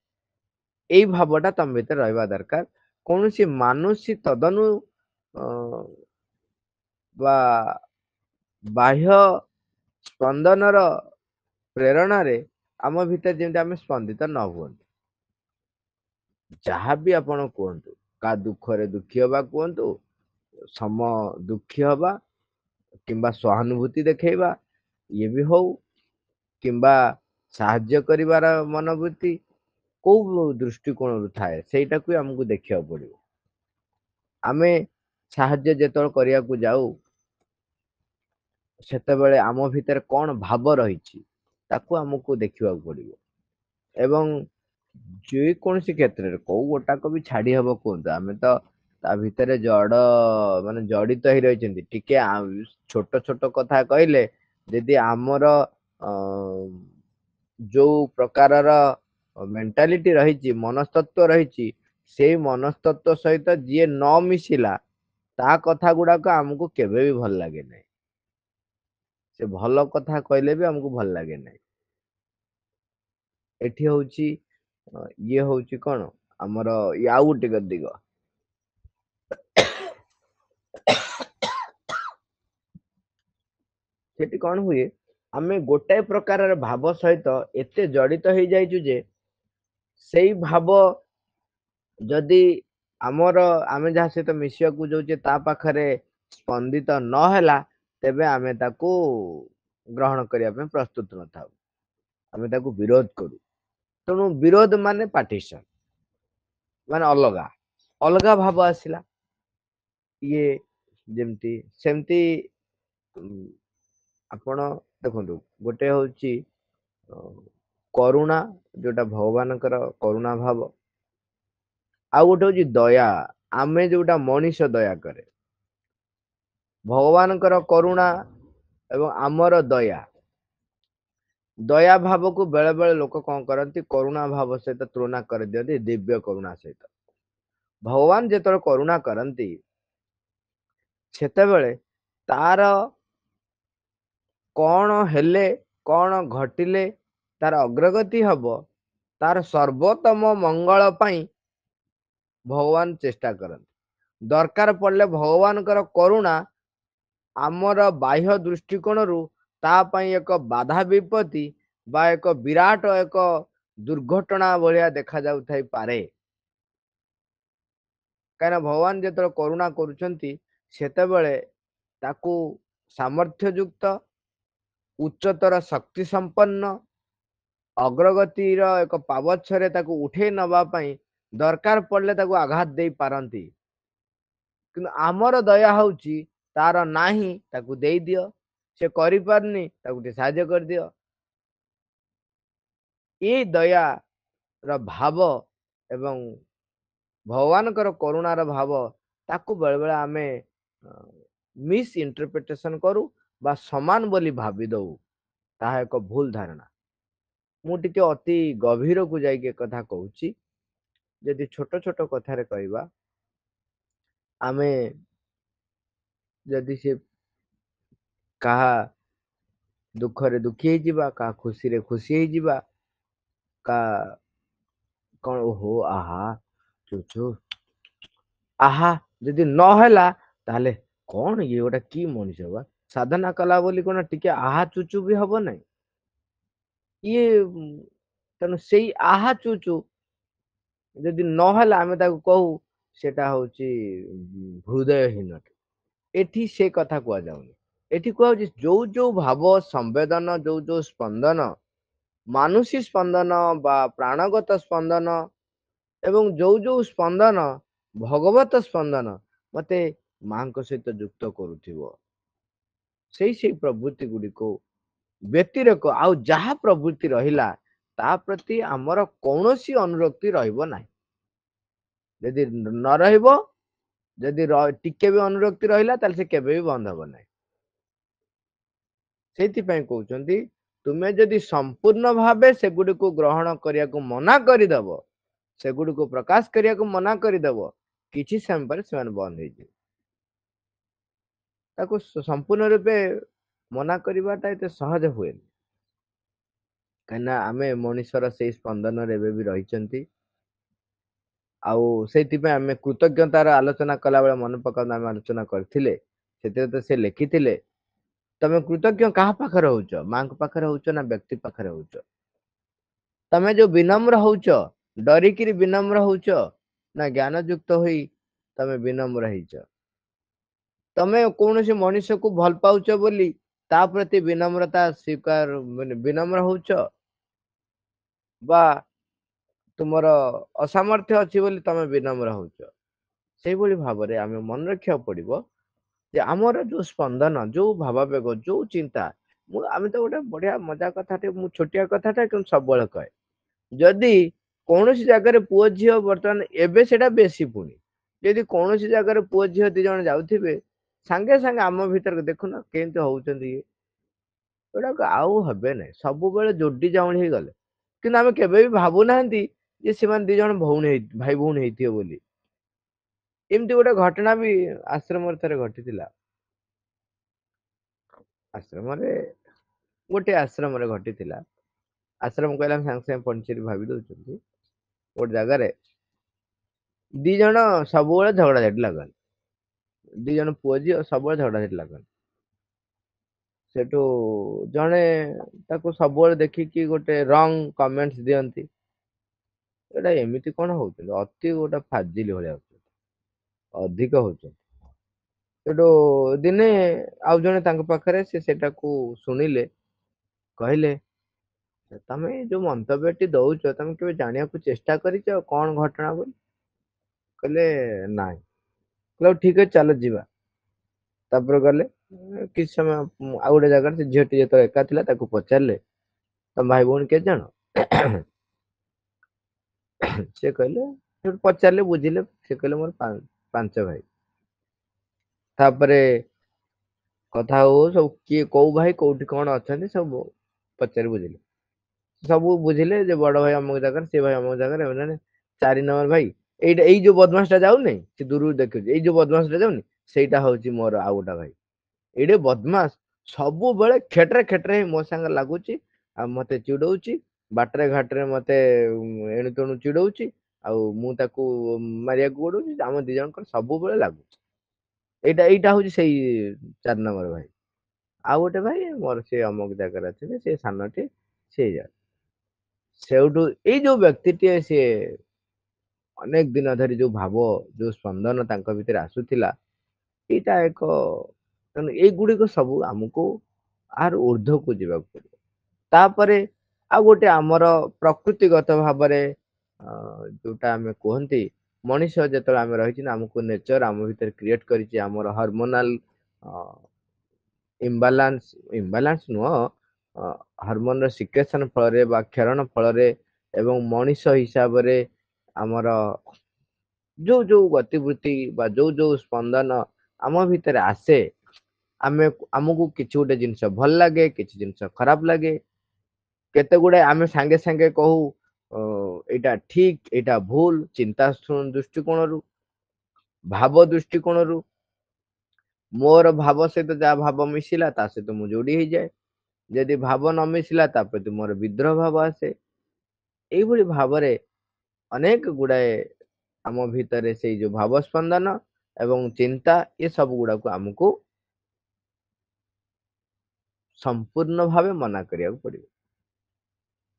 ଏଇ ଭାବଟା ତମ ଭିତରେ ରହିବା ଦରକାର। କୌଣସି ମାନୁଷୀ ତଦନୁ ବା ବାହ୍ୟ ସ୍ପନ୍ଦନର ପ୍ରେରଣାରେ ଆମ ଭିତରେ ଯେମିତି ଆମେ ସ୍ପନ୍ଦିତ ନ ହୁଅନ୍ତୁ। ଯାହାବି ଆପଣ କୁହନ୍ତୁ, କା ଦୁଃଖରେ ଦୁଃଖୀ ହବା କୁହନ୍ତୁ, ସମ ଦୁଃଖୀ ହବା କିମ୍ବା ସହାନୁଭୂତି ଦେଖେଇବା ଇଏ ବି ହଉ, କିମ୍ବା ସାହାଯ୍ୟ କରିବାର ମନୋବୃତ୍ତି କୋଉ ଦୃଷ୍ଟିକୋଣରୁ ଥାଏ, ସେଇଟାକୁ ଆମକୁ ଦେଖିବାକୁ ପଡିବ। ଆମେ ସାହାଯ୍ୟ ଯେତେବେଳେ କରିବାକୁ ଯାଉ, ସେତେବେଳେ ଆମ ଭିତରେ କଣ ଭାବ ରହିଛି, ତାକୁ ଆମକୁ ଦେଖିବାକୁ ପଡିବ। ଏବଂ ଯେ କୌଣସି କ୍ଷେତ୍ରରେ କୋଉ ଗୋଟାକ ବି ଛାଡି ହବ କୁହନ୍ତୁ, ଆମେ ତ ତା ଭିତରେ ଜଡ ମାନେ ଜଡିତ ହେଇ ରହିଛନ୍ତି। ଟିକେ ଛୋଟ ଛୋଟ କଥା କହିଲେ ଯଦି ଆମର ଅ ଯୋଉ ପ୍ରକାରର ମେଣ୍ଟାଲିଟି ରହିଛି, ମନସ୍ତତ୍ଵ ରହିଛି, ସେଇ ମନସ୍ତତ୍ଵ ସହିତ ଯିଏ ନ ମିଶିଲା, ତା କଥା ଗୁଡାକ ଆମକୁ କେବେ ବି ଭଲ ଲାଗେ ନାହିଁ। ସେ ଭଲ କଥା କହିଲେ ବି ଆମକୁ ଭଲ ଲାଗେ ନାହିଁ। ଏଠି ହଉଛି ଇଏ ହଉଛି କଣ ଆମର ଆଉ ଗୋଟେ ଦିଗ। ସେଠି କଣ ହୁଏ, ଆମେ ଗୋଟାଏ ପ୍ରକାରର ଭାବ ସହିତ ଏତେ ଜଡିତ ହେଇଯାଇଛୁ ଯେ ସେଇ ଭାବ ଯଦି ଆମର ଆମେ ଯାହା ସହିତ ମିଶିବାକୁ ଯାଉଛେ ତା ପାଖରେ ସ୍ପନ୍ଦିତ ନହେଲା, ତେବେ ଆମେ ତାକୁ ଗ୍ରହଣ କରିବା ପାଇଁ ପ୍ରସ୍ତୁତ ନଥାଉ, ଆମେ ତାକୁ ବିରୋଧ କରୁ। ତେଣୁ ବିରୋଧ ମାନେ ପାର୍ଟିସନ, ମାନେ ଅଲଗା ଅଲଗା ଭାବ ଆସିଲା। ଇଏ ଯେମିତି ସେମିତି ଆପଣ ଦେଖନ୍ତୁ, ଗୋଟେ ହଉଛି କରୁଣା, ଯୋଉଟା ଭଗବାନଙ୍କର କରୁଣା ଭାବ। ଆଉ ଗୋଟେ ହଉଛି ଦୟା, ଆମେ ଯୋଉଟା ମଣିଷ ଦୟା କରେ। ଭଗବାନଙ୍କର କରୁଣା ଏବଂ ଆମର ଦୟା। ଦୟା ଭାବକୁ ବେଳେ ବେଳେ ଲୋକ କଣ କରନ୍ତି, କରୁଣା ଭାବ ସହିତ ତୁଳନା କରିଦିଅନ୍ତି, ଦିବ୍ୟ କରୁଣା ସହିତ। ଭଗବାନ ଯେତେବେଳେ କରୁଣା କରନ୍ତି, ସେତେବେଳେ ତାର କଣ ହେଲେ, କଣ ଘଟିଲେ ତାର ଅଗ୍ରଗତି ହବ, ତାର ସର୍ବୋତ୍ତମ ମଙ୍ଗଳ ପାଇଁ ଭଗବାନ ଚେଷ୍ଟା କରନ୍ତି। ଦରକାର ପଡ଼ିଲେ ଭଗବାନଙ୍କର କରୁଣା ଆମର ବାହ୍ୟ ଦୃଷ୍ଟିକୋଣରୁ ତା ପାଇଁ ଏକ ବାଧା ବିପତ୍ତି ବା ଏକ ବିରାଟ ଏକ ଦୁର୍ଘଟଣା ଭଳିଆ ଦେଖା ଯାଉଥାଇପାରେ। କାହିଁକିନା ଭଗବାନ ଯେତେବେଳେ କରୁଣା କରୁଛନ୍ତି, ସେତେବେଳେ ତାକୁ ସାମର୍ଥ୍ୟ ଯୁକ୍ତ, ଉଚ୍ଚତର ଶକ୍ତି ସମ୍ପନ୍ନ, ଅଗ୍ରଗତିର ଏକ ପାବଛରେ ତାକୁ ଉଠେଇ ନବା ପାଇଁ ଦରକାର ପଡ଼ିଲେ ତାକୁ ଆଘାତ ଦେଇ ପାରନ୍ତି। କିନ୍ତୁ ଆମର ଦୟା ହଉଛି ତାର ନାହିଁ ତାକୁ ଦେଇଦିଅ, ସେ କରିପାରୁନି ତାକୁ ଟିକେ ସାହାଯ୍ୟ କରିଦିଅ। ଏଇ ଦୟାର ଭାବ ଏବଂ ଭଗବାନଙ୍କର କରୁଣାର ଭାବ ତାକୁ ବେଳେବେଳେ ଆମେ ମିସ୍ ଇଣ୍ଟରପ୍ରିଟେସନ କରୁ ବା ସମାନ ବୋଲି ଭାବି ଦଉ। ତାହା ଏକ ଭୁଲ ଧାରଣା। ମୁଁ ଟିକେ ଅତି ଗଭୀରକୁ ଯାଇକି କଥା କହୁଛି। ଯଦି ଛୋଟ ଛୋଟ କଥାରେ କହିବା, ଆମେ ଯଦି ସେ କାହା ଦୁଃଖରେ ଦୁଃଖୀ ହେଇଯିବା, କାହା ଖୁସିରେ ଖୁସି ହେଇଯିବା, କାହା କଣ ଓହୋ ଆହା ଚୁଚୁ ଆହା ଯଦି ନହେଲା ତାହେଲେ କଣ ଇଏ ଗୋଟେ କି ମଣିଷ ବା, ସାଧନା କଲା ବୋଲି କଣ ଟିକେ ଆହା ଚୁଚୁ ବି ହବ ନାହିଁ ଇଏ। ତେଣୁ ସେଇ ଆହା ଚୁଚୁ ଯଦି ନହେଲା ଆମେ ତାକୁ କହୁ ସେଟା ହଉଛି ହୃଦୟହୀନ। ଏଠି ସେ କଥା କୁହାଯାଉନି। ଏଠି କୁହାଯାଉଛି ଯୋଉ ଯୋଉ ଭାବ ସମ୍ବେଦନ, ଯୋଉ ଯୋଉ ସ୍ପନ୍ଦନ, ମାନୁଷୀ ସ୍ପନ୍ଦନ ବା ପ୍ରାଣଗତ ସ୍ପନ୍ଦନ, ଏବଂ ଯୋଉ ଯୋଉ ସ୍ପନ୍ଦନ ଭଗବତ ସ୍ପନ୍ଦନ ମତେ ମାଙ୍କ ସହିତ ଯୁକ୍ତ କରୁଥିବ, ସେଇ ପ୍ରବୃତ୍ତି ଗୁଡ଼ିକୁ ବ୍ୟତିରେକ ଆଉ ଯାହା ପ୍ରବୃତ୍ତି ରହିଲା ତା ପ୍ରତି ଆମର କୌଣସି ଅନୁରକ୍ତି ରହିବ ନାହିଁ। ଯଦି ନ ରହିବ, ଯଦି ଟିକେ ବି ଅନୁରକ୍ତି ରହିଲା ତାହେଲେ ସେ କେବେ ବି ବନ୍ଦ ହବ ନାହିଁ। ସେଇଥିପାଇଁ କହୁଛନ୍ତି ତୁମେ ଯଦି ସମ୍ପୂର୍ଣ୍ଣ ଭାବେ ସେଗୁଡ଼ିକୁ ଗ୍ରହଣ କରିବାକୁ ମନା କରିଦବ, ସେଗୁଡ଼ିକୁ ପ୍ରକାଶ କରିବାକୁ ମନା କରିଦବ, କିଛି ସମୟ ପରେ ସେମାନେ ବନ୍ଦ ହେଇଯିବେ। ତାକୁ ସମ୍ପୂର୍ଣ୍ଣ ରୂପେ ମନା କରିବାଟା ଏତେ ସହଜ ହୁଏନି, କାହିଁକିନା ଆମେ ମଣିଷର ସେଇ ସ୍ପନ୍ଦନରେ ଏବେ ବି ରହିଛନ୍ତି। ଆଉ ସେଇଥିପାଇଁ ଆମେ କୃତଜ୍ଞତାର ଆଲୋଚନା କଲାବେଳେ ମନେ ପକାନ୍ତୁ, ଆମେ ଆଲୋଚନା କରିଥିଲେ ସେଥିରେ ତ ସେ ଲେଖିଥିଲେ ତମେ କୃତଜ୍ଞ କାହା ପାଖରେ ହଉଛ, ମାଙ୍କ ପାଖରେ ହଉଛ ନା ବ୍ୟକ୍ତି ପାଖରେ ହଉଛ? ତମେ ଯୋଉ ବିନମ୍ର ହଉଛ, ଡରିକିରି ବିନମ୍ର ହଉଛ ନା ଜ୍ଞାନ ଯୁକ୍ତ ହୋଇ ତମେ ବିନମ୍ର ହେଇଛ? ତମେ କୌଣସି ମଣିଷକୁ ଭଲ ପାଉଛ ବୋଲି ତା ପ୍ରତି ବିନମ୍ରତା ସ୍ୱୀକାର ବିନମ୍ର ହଉଛ, ବା ତୁମର ଅସାମର୍ଥ୍ୟ ଅଛି ବୋଲି ତମେ ବିନମ୍ର ହଉଛ? ସେଇଭଳି ଭାବରେ ଆମେ ମନେ ରଖିବାକୁ ପଡିବ ଯେ ଆମର ଯୋଉ ସ୍ପନ୍ଦନ, ଯୋଉ ଭାବାବେଗ, ଯୋଉ ଚିନ୍ତା, ଆମେ ତ ଗୋଟେ ବଢିଆ ମଜା କଥାଟେ, ମୁଁ ଛୋଟିଆ କଥାଟା କିନ୍ତୁ ସବୁବେଳେ କହେ, ଯଦି କୌଣସି ଜାଗାରେ ପୁଅ ଝିଅ ବର୍ତ୍ତମାନ ଏବେ ସେଟା ବେଶୀ, ପୁଣି ଯଦି କୌଣସି ଜାଗାରେ ପୁଅ ଝିଅ ଦି ଜଣ ଯାଉଥିବେ ସାଙ୍ଗେ ସାଙ୍ଗେ ଆମ ଭିତରେ ଦେଖୁନ କେମିତି ହଉଛନ୍ତି, ଏଗୁଡାକ ଆଉ ହେବେ ନାହିଁ, ସବୁବେଳେ ଯୋଡି ଯାଉଣି ହେଇଗଲେ। କିନ୍ତୁ ଆମେ କେବେ ବି ଭାବୁନାହାନ୍ତି ଯେ ସେମାନେ ଦି ଜଣ ଭାଇ ଭଉଣୀ ହେଇଥିବେ ବୋଲି। ଏମିତି ଗୋଟେ ଘଟଣା ବି ଆଶ୍ରମରେ ଥରେ ଘଟିଥିଲା। ଆଶ୍ରମରେ ଗୋଟେ ଆଶ୍ରମରେ ଘଟିଥିଲା। ଆଶ୍ରମ କହିଲେ ଆମେ ସାଙ୍ଗେ ସାଙ୍ଗେ ପଣ୍ଡିଚେରୀ ଭାବି ଦଉଛନ୍ତି। ଗୋଟେ ଜାଗାରେ ଦି ଜଣ ସବୁବେଳେ ଝଗଡା ଝାଟି ଲାଗନ୍ତି, ଦି ଜଣ ପୁଅ ଝିଅ ସବୁବେଳେ ଝଗଡା ଝାଟି ଲାଗନ୍ତି। ସେଠୁ ଜଣେ ତାକୁ ସବୁବେଳେ ଦେଖିକି ଗୋଟେ ରଙ୍ଗ କମେଣ୍ଟସ ଦିଅନ୍ତି, ଏଇଟା ଏମିତି କଣ ହଉଛନ୍ତି, ଅତି ଗୋଟେ ଫାଜିଲ ଭଳିଆ ହଉଛନ୍ତି, ଅଧିକ ହଉଛନ୍ତି। ସେଠୁ ଦିନେ ଆଉ ଜଣେ ତାଙ୍କ ପାଖରେ ସେ ସେଟାକୁ ଶୁଣିଲେ, କହିଲେ ତମେ ଯୋଉ ମନ୍ତବ୍ୟଟି ଦଉଛ ତମେ କେବେ ଜାଣିବାକୁ ଚେଷ୍ଟା କରିଛ କଣ ଘଟଣା ବୋଲି? କହିଲେ ନାଇଁ। କହିଲେ ଠିକ ଅଛି ଚାଲ ଯିବା। ତାପରେ ଗଲେ, କିଛି ସମୟ ଆଉ ଗୋଟେ ଜାଗାରେ ସେ ଝିଅଟି ଯେତେବେଳେ ଏକା ଥିଲା ତାକୁ ପଚାରିଲେ ତମ ଭାଇ ଭଉଣୀ କେତେ ଜଣ? ସେ କହିଲେ, ପଚାରିଲେ ବୁଝିଲେ, ସେ କହିଲେ ମୋର ପାଞ୍ଚ ଭାଇ। ତାପରେ କଥା ହଉ ସବୁ କିଏ କୋଉ ଭାଇ କୋଉଠି କଣ ଅଛନ୍ତି ସବୁ ପଚାରି ବୁଝିଲେ, ସବୁ ବୁଝିଲେ ଯେ ବଡ ଭାଇ ଅମୁକ ଜାଗାରେ, ସେ ଭାଇ ଅମୁକ ଜାଗାରେ, ମାନେ 4 ନମ୍ବର ଭାଇ ଏଇଟା, ଏଇ ଯୋଉ ବଦମାସ ଟା ଯାଉନି, ସେ ଦୂରରୁ ଦେଖୁଛି, ଏଇ ଯୋଉ ବଦମାସ ଟା ଯାଉନି ସେଇଟା ହଉଛି ମୋର ଆଉ ଗୋଟେ ଭାଇ। ଏଇଟେ ବଦମାସ, ସବୁବେଳେ ଖେଟରେ ଖେଟରେ ହେଇ ମୋ ସାଙ୍ଗେ ଲାଗୁଛି ଆଉ ମତେ ଚିଡଉଛି, ବାଟରେ ଘାଟରେ ମତେ ଏଣୁ ତେଣୁ ଚିଡଉଛି, ଆଉ ମୁଁ ତାକୁ ମାରିବାକୁ ଗୋଡଉଛି, ଆମ ଦି ଜଣଙ୍କର ସବୁବେଳେ ଲାଗୁଛି। ଏଇଟା ହଉଛି ସେଇ 4 ନମ୍ବର ଭାଇ। ଆଉ ଗୋଟେ ଭାଇ ମୋର ସେ ଅମୁକ ଜାଗାରେ ଅଛନ୍ତି, ସେ ସାନଟି ସେଇ ଜାଗା। ସେଇଠୁ ଏଇ ଯୋଉ ବ୍ୟକ୍ତିଟିଏ, ସିଏ ଅନେକ ଦିନ ଧରି ଯୋଉ ଭାବ, ଯୋଉ ସ୍ପନ୍ଦନ ତାଙ୍କ ଭିତରେ ଆସୁଥିଲା, ଏଇଟା ଏକ, ତେଣୁ ଏଇଗୁଡିକ ସବୁ ଆମକୁ ଆର ଉର୍ଦ୍ଧ୍ୱକୁ ଯିବାକୁ ପଡିବ। ତାପରେ ଆଉ ଗୋଟେ ଆମର ପ୍ରକୃତିଗତ ଭାବରେ ଯୋଉଟା ଆମେ କୁହନ୍ତି ମଣିଷ ଯେତେବେଳେ ଆମେ ରହିଛି ନା ଆମକୁ ନେଚର ଆମ ଭିତରେ କ୍ରିଏଟ କରିଛି ଆମର ହରମୋନାଲ ଇମ୍ବାଲାନ୍ସ ନୁହଁ ହରମୋନର ସିକ୍ରେସନ ଫଳରେ ବା କ୍ଷରଣ ଫଳରେ ଏବଂ ମଣିଷ ହିସାବରେ ଆମର ଯୋଉ ଯୋଉ ଗତିବୃତ୍ତି ବା ଯୋଉ ଯୋଉ ସ୍ପନ୍ଦନ ଆମ ଭିତରେ ଆସେ ଆମେ ଆମକୁ କିଛି ଗୋଟେ ଜିନିଷ ଭଲ ଲାଗେ କିଛି ଜିନିଷ ଖରାପ ଲାଗେ କେତେ ଗୁଡେ ଆମେ ସାଙ୍ଗେ ସାଙ୍ଗେ କହୁ ଏଇଟା ଠିକ ଏଇଟା ଭୁଲ ଚିନ୍ତା ଦୃଷ୍ଟିକୋଣରୁ ଭାବ ଦୃଷ୍ଟିକୋଣରୁ ମୋର ଭାବ ସହିତ ଯାହା ଭାବ ମିଶିଲା ତା ସହିତ ମୁଁ ଯୋଡି ହେଇଯାଏ ଯଦି ଭାବ ନ ମିଶିଲା ତା ପ୍ରତି ମୋର ବିଦ୍ରୋହ ଭାବ ଆସେ ଏଇଭଳି ଭାବରେ ଅନେକ ଗୁଡାଏ ଆମ ଭିତରେ ସେଇ ଯୋଉ ଭାବ ସ୍ପନ୍ଦନ ଏବଂ ଚିନ୍ତା ଏ ସବୁ ଗୁଡାକୁ ଆମକୁ ସମ୍ପୂର୍ଣ୍ଣ ଭାବେ ମନା କରିବାକୁ ପଡିବ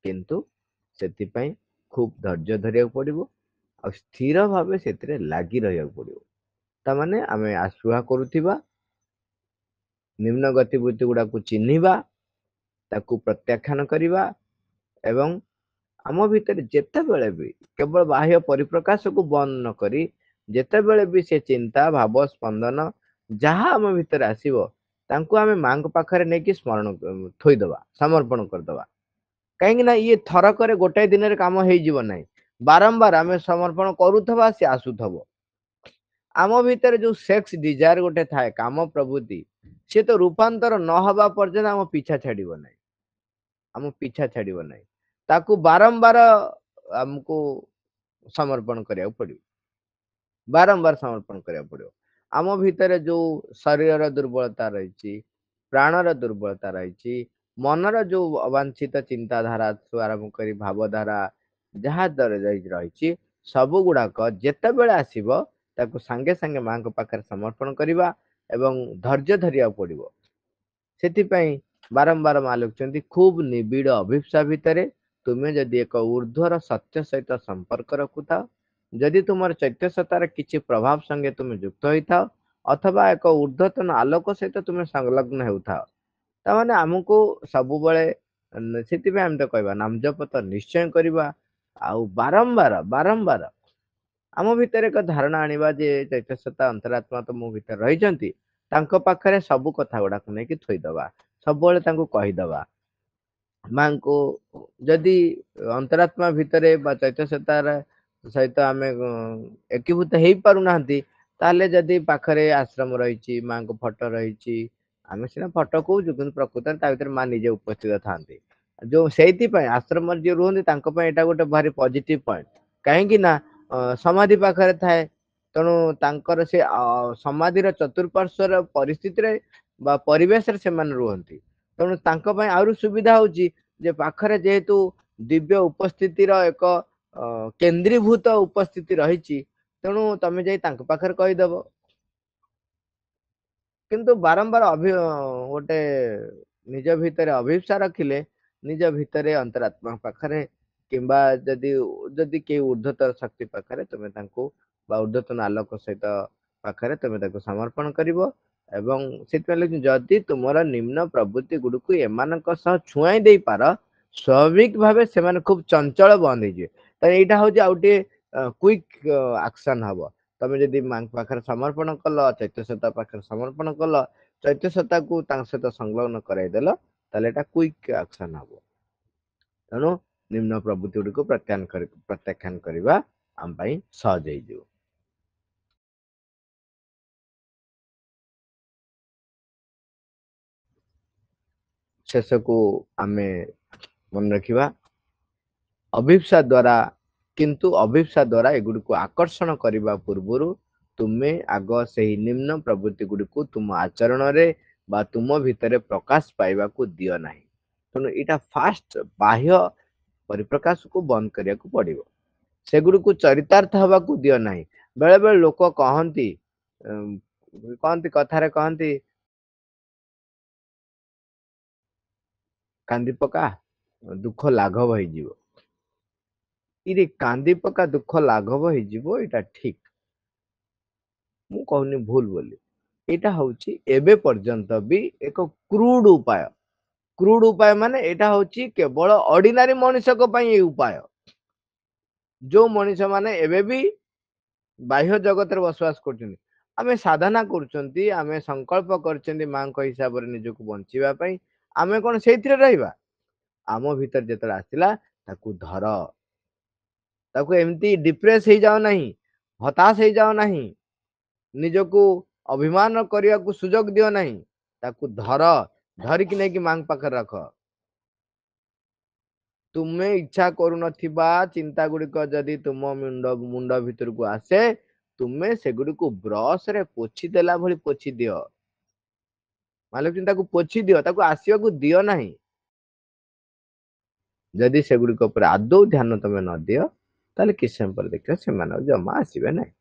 କିନ୍ତୁ ସେଥିପାଇଁ ଖୁବ ଧୈର୍ଯ୍ୟ ଧରିବାକୁ ପଡିବ ଆଉ ସ୍ଥିର ଭାବେ ସେଥିରେ ଲାଗି ରହିବାକୁ ପଡିବ ତାମାନେ ଆମେ ଆସ୍ପୃହା କରୁଥିବା ନିମ୍ନ ଗତିବିଧି ଗୁଡାକୁ ଚିହ୍ନିବା ତାକୁ ପ୍ରତ୍ୟାଖ୍ୟାନ କରିବା ଏବଂ ଆମ ଭିତରେ ଯେତେବେଳେ ବି କେବଳ ବାହ୍ୟ ପରିପ୍ରକାଶକୁ ବନ୍ଦ ନ କରି ଯେତେବେଳେ ବି ସେ ଚିନ୍ତା ଭାବ ସ୍ପନ୍ଦନ ଯାହା ଆମ ଭିତରେ ଆସିବ ତାଙ୍କୁ ଆମେ ମାଙ୍କ ପାଖରେ ନେଇକି ସ୍ମରଣ ଥୋଇଦବା ସମର୍ପଣ କରିଦବା କାହିଁକି ନା ଇଏ ଥରକରେ ଗୋଟାଏ ଦିନରେ କାମ ହେଇଯିବ ନାହିଁ ବାରମ୍ବାର ଆମେ ସମର୍ପଣ କରୁଥିବା ସେ ଆସୁଥବ ଆମ ଭିତରେ ଯୋଉ ସେକ୍ସ ଡିଜାୟାର ଗୋଟେ ଥାଏ କାମ ପ୍ରବୃତ୍ତି ସେ ତ ରୂପାନ୍ତର ନହବା ପର୍ଯ୍ୟନ୍ତ ଆମ ପିଛା ଛାଡିବ ନାହିଁ ଆମ ପିଛା ଛାଡିବ ନାହିଁ ତାକୁ ବାରମ୍ବାର ଆମକୁ ସମର୍ପଣ କରିବାକୁ ପଡିବ ବାରମ୍ବାର ସମର୍ପଣ କରିବାକୁ ପଡିବ ଆମ ଭିତରେ ଯୋଉ ଶରୀରର ଦୁର୍ବଳତା ରହିଛି ପ୍ରାଣର ଦୁର୍ବଳତା ରହିଛି ମନର ଯୋଉ ଅବାଞ୍ଛିତ ଚିନ୍ତାଧାରାଠୁ ଆରମ୍ଭ କରି ଭାବଧାରା ଯାହା ରହିଛି ସବୁ ଗୁଡାକ ଯେତେବେଳେ ଆସିବ ତାକୁ ସାଙ୍ଗେ ସାଙ୍ଗେ ମାଙ୍କ ପାଖରେ ସମର୍ପଣ କରିବା ଏବଂ ଧୈର୍ଯ୍ୟ ଧରିବାକୁ ପଡିବ ସେଥିପାଇଁ ବାରମ୍ବାର ମା ଲେଖୁଛନ୍ତି ଖୁବ ନିବିଡ଼ ଅଭିପ୍ସା ଭିତରେ ତୁମେ ଯଦି ଏକ ଊର୍ଧ୍ୱର ସତ୍ୟ ସହିତ ସମ୍ପର୍କ ରଖୁଥାଅ ଯଦି ତୁମର ଚୈତ୍ୟସତାର କିଛି ପ୍ରଭାବ ସଙ୍ଗେ ତୁମେ ଯୁକ୍ତ ହୋଇଥାଅ ଅଥବା ଏକ ଊର୍ଧ୍ୱତନ ଆଲୋକ ସହିତ ତୁମେ ସଂଲଗ୍ନ ହେଉଥାଅ ତାମାନେ ଆମକୁ ସବୁବେଳେ ସେଥିପାଇଁ ଆମେ ତ କହିବା ନାମ ଜପ ତ ନିଶ୍ଚୟ କରିବା ଆଉ ବାରମ୍ବାର ବାରମ୍ବାର ଆମ ଭିତରେ ଏକ ଧାରଣା ଆଣିବା ଯେ ଚୈତନ୍ୟସତ୍ତା ଅନ୍ତରାତ୍ମା ତ ମୋ ଭିତରେ ରହିଛନ୍ତି ତାଙ୍କ ପାଖରେ ସବୁ କଥା ଗୁଡାକୁ ନେଇକି ଥୋଇଦବା ସବୁବେଳେ ତାଙ୍କୁ କହିଦବା ମାଙ୍କୁ ଯଦି ଅନ୍ତରାତ୍ମା ଭିତରେ ବା ଚୈତନ୍ୟସତ୍ତାର ସହିତ ଆମେ ଏକୀଭୂତ ହେଇପାରୁନାହାନ୍ତି ତାହେଲେ ଯଦି ପାଖରେ ଆଶ୍ରମ ରହିଛି ମାଙ୍କ ଫଟୋ ରହିଛି ଆମେ ସିନା ଫଟୋ କହୁଛୁ କିନ୍ତୁ ପ୍ରକୃତରେ ତା ଭିତରେ ମା ନିଜେ ଉପସ୍ଥିତ ଥାନ୍ତି ଯୋଉ ସେଇଥିପାଇଁ ଆଶ୍ରମରେ ଯିଏ ରୁହନ୍ତି ତାଙ୍କ ପାଇଁ ଏଇଟା ଗୋଟେ ଭାରି ପଜିଟିଭ ପଏଣ୍ଟ କାହିଁକି ନା ସମାଧି ପାଖରେ ଥାଏ ତେଣୁ ତାଙ୍କର ସେ ସମାଧିର ଚତୁଃପାର୍ଶ୍ଵର ପରିସ୍ଥିତିରେ ବା ପରିବେଶରେ ସେମାନେ ରୁହନ୍ତି ତେଣୁ ତାଙ୍କ ପାଇଁ ଆହୁରି ସୁବିଧା ହଉଛି ଯେ ପାଖରେ ଯେହେତୁ ଦିବ୍ୟ ଉପସ୍ଥିତିର ଏକ କେନ୍ଦ୍ରୀଭୂତ ଉପସ୍ଥିତି ରହିଛି ତେଣୁ ତମେ ଯାଇ ତାଙ୍କ ପାଖରେ କହିଦବ କିନ୍ତୁ ବାରମ୍ବାର ଗୋଟେ ନିଜ ଭିତରେ ଅଭିପ୍ସା ରଖିଲେ ନିଜ ଭିତରେ ଅନ୍ତରାତ୍ମା ପାଖରେ କିମ୍ବା ଯଦି ଯଦି କେହି ଊର୍ଦ୍ଧ୍ୱତର ଶକ୍ତି ପାଖରେ ତମେ ତାଙ୍କୁ ବା ଊର୍ଦ୍ଧ୍ୱତନ ଆଲୋକ ସହିତ ପାଖରେ ତମେ ତାକୁ ସମର୍ପଣ କରିବ ଏବଂ ସେଥିପାଇଁ ଯଦି ତୁମର ନିମ୍ନ ପ୍ରବୃତ୍ତି ଗୁଡିକୁ ଏମାନଙ୍କ ସହ ଛୁଆଇଁ ଦେଇପାର ସ୍ୱାଭାବିକ ଭାବେ ସେମାନେ ଖୁବ ଚଞ୍ଚଳ ବନ୍ଦ ହେଇଯିବେ ତ ଏଇଟା ହଉଛି ଆଉ ଟିକେ କ୍ୱିକ ଆକ୍ସନ ହବ ତମେ ଯଦି ମାଙ୍କ ପାଖରେ ସମର୍ପଣ କଲ ଚୈତ୍ୟସତ୍ତା ପାଖରେ ସମର୍ପଣ କଲ ଚୈତ୍ୟସତ୍ତାକୁ ତାଙ୍କ ସହିତ ସଂଲଗ୍ନ କରାଇଦେଲ ତାହେଲେ ଏଟା କ୍ୱିକ ଆକ୍ସନ ହବ ତେଣୁ ନିମ୍ନ ପ୍ରବୃତ୍ତି ଗୁଡିକୁ ପ୍ରତ୍ୟାଖ୍ୟାନ କରିବା ଆମ ପାଇଁ ସହଜ ହେଇଯିବ ଶେଷକୁ ଆମେ ମନେ ରଖିବା ଅଭିପ୍ସା ଦ୍ଵାରା କିନ୍ତୁ ଅଭିପ୍ସା ଦ୍ଵାରା ଏଗୁଡିକୁ ଆକର୍ଷଣ କରିବା ପୂର୍ବରୁ ତୁମେ ଆଗ ସେହି ନିମ୍ନ ପ୍ରବୃତ୍ତି ଗୁଡିକୁ ତୁମ ଆଚରଣରେ ବା ତୁମ ଭିତରେ ପ୍ରକାଶ ପାଇବାକୁ ଦିଅ ନାହିଁ ତେଣୁ ଏଇଟା ଫାଷ୍ଟ ବାହ୍ୟ ପରିପ୍ରକାଶକୁ ବନ୍ଦ କରିବାକୁ ପଡିବ ସେଗୁଡିକୁ ଚରିତାର୍ଥ ହବାକୁ ଦିଅ ନାହିଁ ବେଳେ ବେଳେ ଲୋକ କହନ୍ତି କହନ୍ତି କଥାରେ କହନ୍ତି କାନ୍ଦି ପକା ଦୁଃଖ ଲାଘବ ହେଇଯିବ ଇରେ କାନ୍ଦି ପକା ଦୁଃଖ ଲାଘବ ହେଇଯିବ ଏଇଟା ଠିକ ମୁଁ କହୁନି ଭୁଲ ବୋଲି ଏଇଟା ହଉଛି ଏବେ ପର୍ଯ୍ୟନ୍ତ ବି ଏକ କ୍ରୁଡ ଉପାୟ କ୍ରୁଡ ଉପାୟ ମାନେ ଏଇଟା ହଉଛି କେବଳ ଅର୍ଡିନାରୀ ମଣିଷଙ୍କ ପାଇଁ ଏଇ ଉପାୟ ଯୋଉ ମଣିଷ ମାନେ ଏବେ ବି ବାହ୍ୟ ଜଗତରେ ବସବାସ କରୁଛନ୍ତି। ଆମେ ସାଧନା କରୁଛନ୍ତି, ଆମେ ସଂକଳ୍ପ କରିଛନ୍ତି ମାଙ୍କ ହିସାବରେ ନିଜକୁ ବଞ୍ଚିବା ପାଇଁ। ଆମେ କଣ ସେଇଥିରେ ରହିବା? ଆମ ଭିତରେ ଯେତେବେଳେ ଆସିଲା ତାକୁ ଧର, ତାକୁ ଏମିତି ଡିପ୍ରେସ ହେଇଯାଉ ନାହିଁ, ହତାଶ ହେଇଯାଉ ନାହିଁ, ନିଜକୁ ଅଭିମାନ କରିବାକୁ ସୁଯୋଗ ଦିଅ ନାହିଁ। ତାକୁ ଧର, ଧରିକି ନେଇକି ମାଙ୍କ ପାଖରେ ରଖ। ତୁମେ ଇଚ୍ଛା କରୁନଥିବା ଚିନ୍ତା ଗୁଡିକ ଯଦି ତୁମ ମୁଣ୍ଡ ଭିତରକୁ ଆସେ, ତୁମେ ସେଗୁଡିକୁ ବ୍ରସ ରେ ପୋଛି ଦେଲା ଭଳି ପୋଛି ଦିଅ। ମାଲକିନ ତାକୁ ପୋଛି ଦିଅ, ତାକୁ ଆସିବାକୁ ଦିଅ ନାହିଁ। ଯଦି ସେଗୁଡିକ ଉପରେ ଆଦୌ ଧ୍ୟାନ ତମେ ନ ଦିଅ, ତାହେଲେ କିଛି ସମୟ ପରେ ଦେଖିବ ସେମାନେ ଆଉ ଜମା ଆସିବେ ନାହିଁ।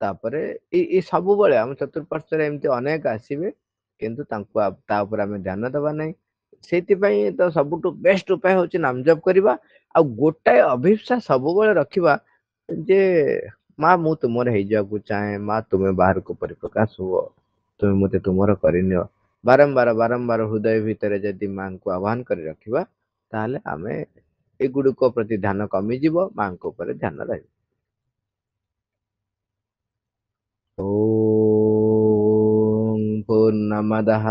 ତାପରେ ଏଇ ସବୁବେଳେ ଆମ ଚତୁଃପାର୍ଶ୍ୱରେ ଏମିତି ଅନେକ ଆସିବେ, କିନ୍ତୁ ତାଙ୍କୁ ତା ଉପରେ ଆମେ ଧ୍ୟାନ ଦେବା ନାହିଁ। ସେଇଥିପାଇଁ ତ ସବୁଠୁ ବେଷ୍ଟ ଉପାୟ ହଉଛି ନାମ ଜପ କରିବା। ଆଉ ଗୋଟାଏ ଅଭିପ୍ସା ସବୁବେଳେ ରଖିବା ଯେ ମା ମୁଁ ତୁମର ହେଇଯିବାକୁ ଚାହେଁ, ମା ତୁମେ ବାହାରକୁ ପରିପ୍ରକାଶ ହୁଅ, ତୁମେ ମତେ ତୁମର କରିନିଅ। ବାରମ୍ବାର ବାରମ୍ବାର ହୃଦୟ ଭିତରେ ଯଦି ମାଙ୍କୁ ଆହ୍ୱାନ କରି ରଖିବା, ତାହେଲେ ଆମେ ଏଗୁଡିକ ପ୍ରତି ଧ୍ୟାନ କମିଯିବ, ମାଙ୍କ ଉପରେ ଧ୍ୟାନ ରହିବ। ॐ पूर्णमदः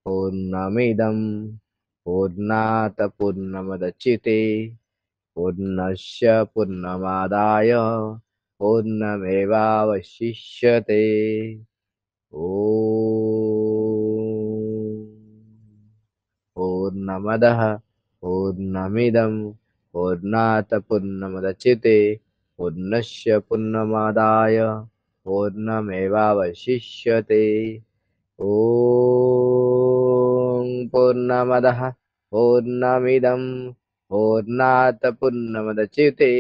पूर्णमिदं पूर्णात् पूर्णमुदच्यते पूर्णस्य पूर्णमादाय पूर्णमेवावशिष्यते। पूर्णमदः पूर्णमिदं पूर्णात् पूर्णमुदच्यते पूर्णस्य पूर्णमादाय पूर्णमेवावशिष्यते। ॐ पूर्णमदः पूर्णमिदं पूर्णात् पूर्णमुदच्यते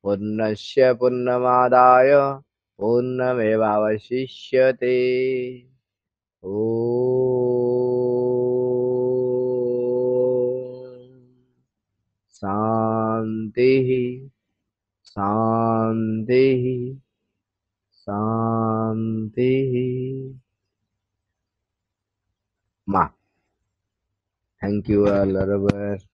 पूर्णस्य पूर्णमादाय पूर्णमेवावशिष्यते। शान्तिः शान्तिः शान्तिः। Ma, thank you, Larabar.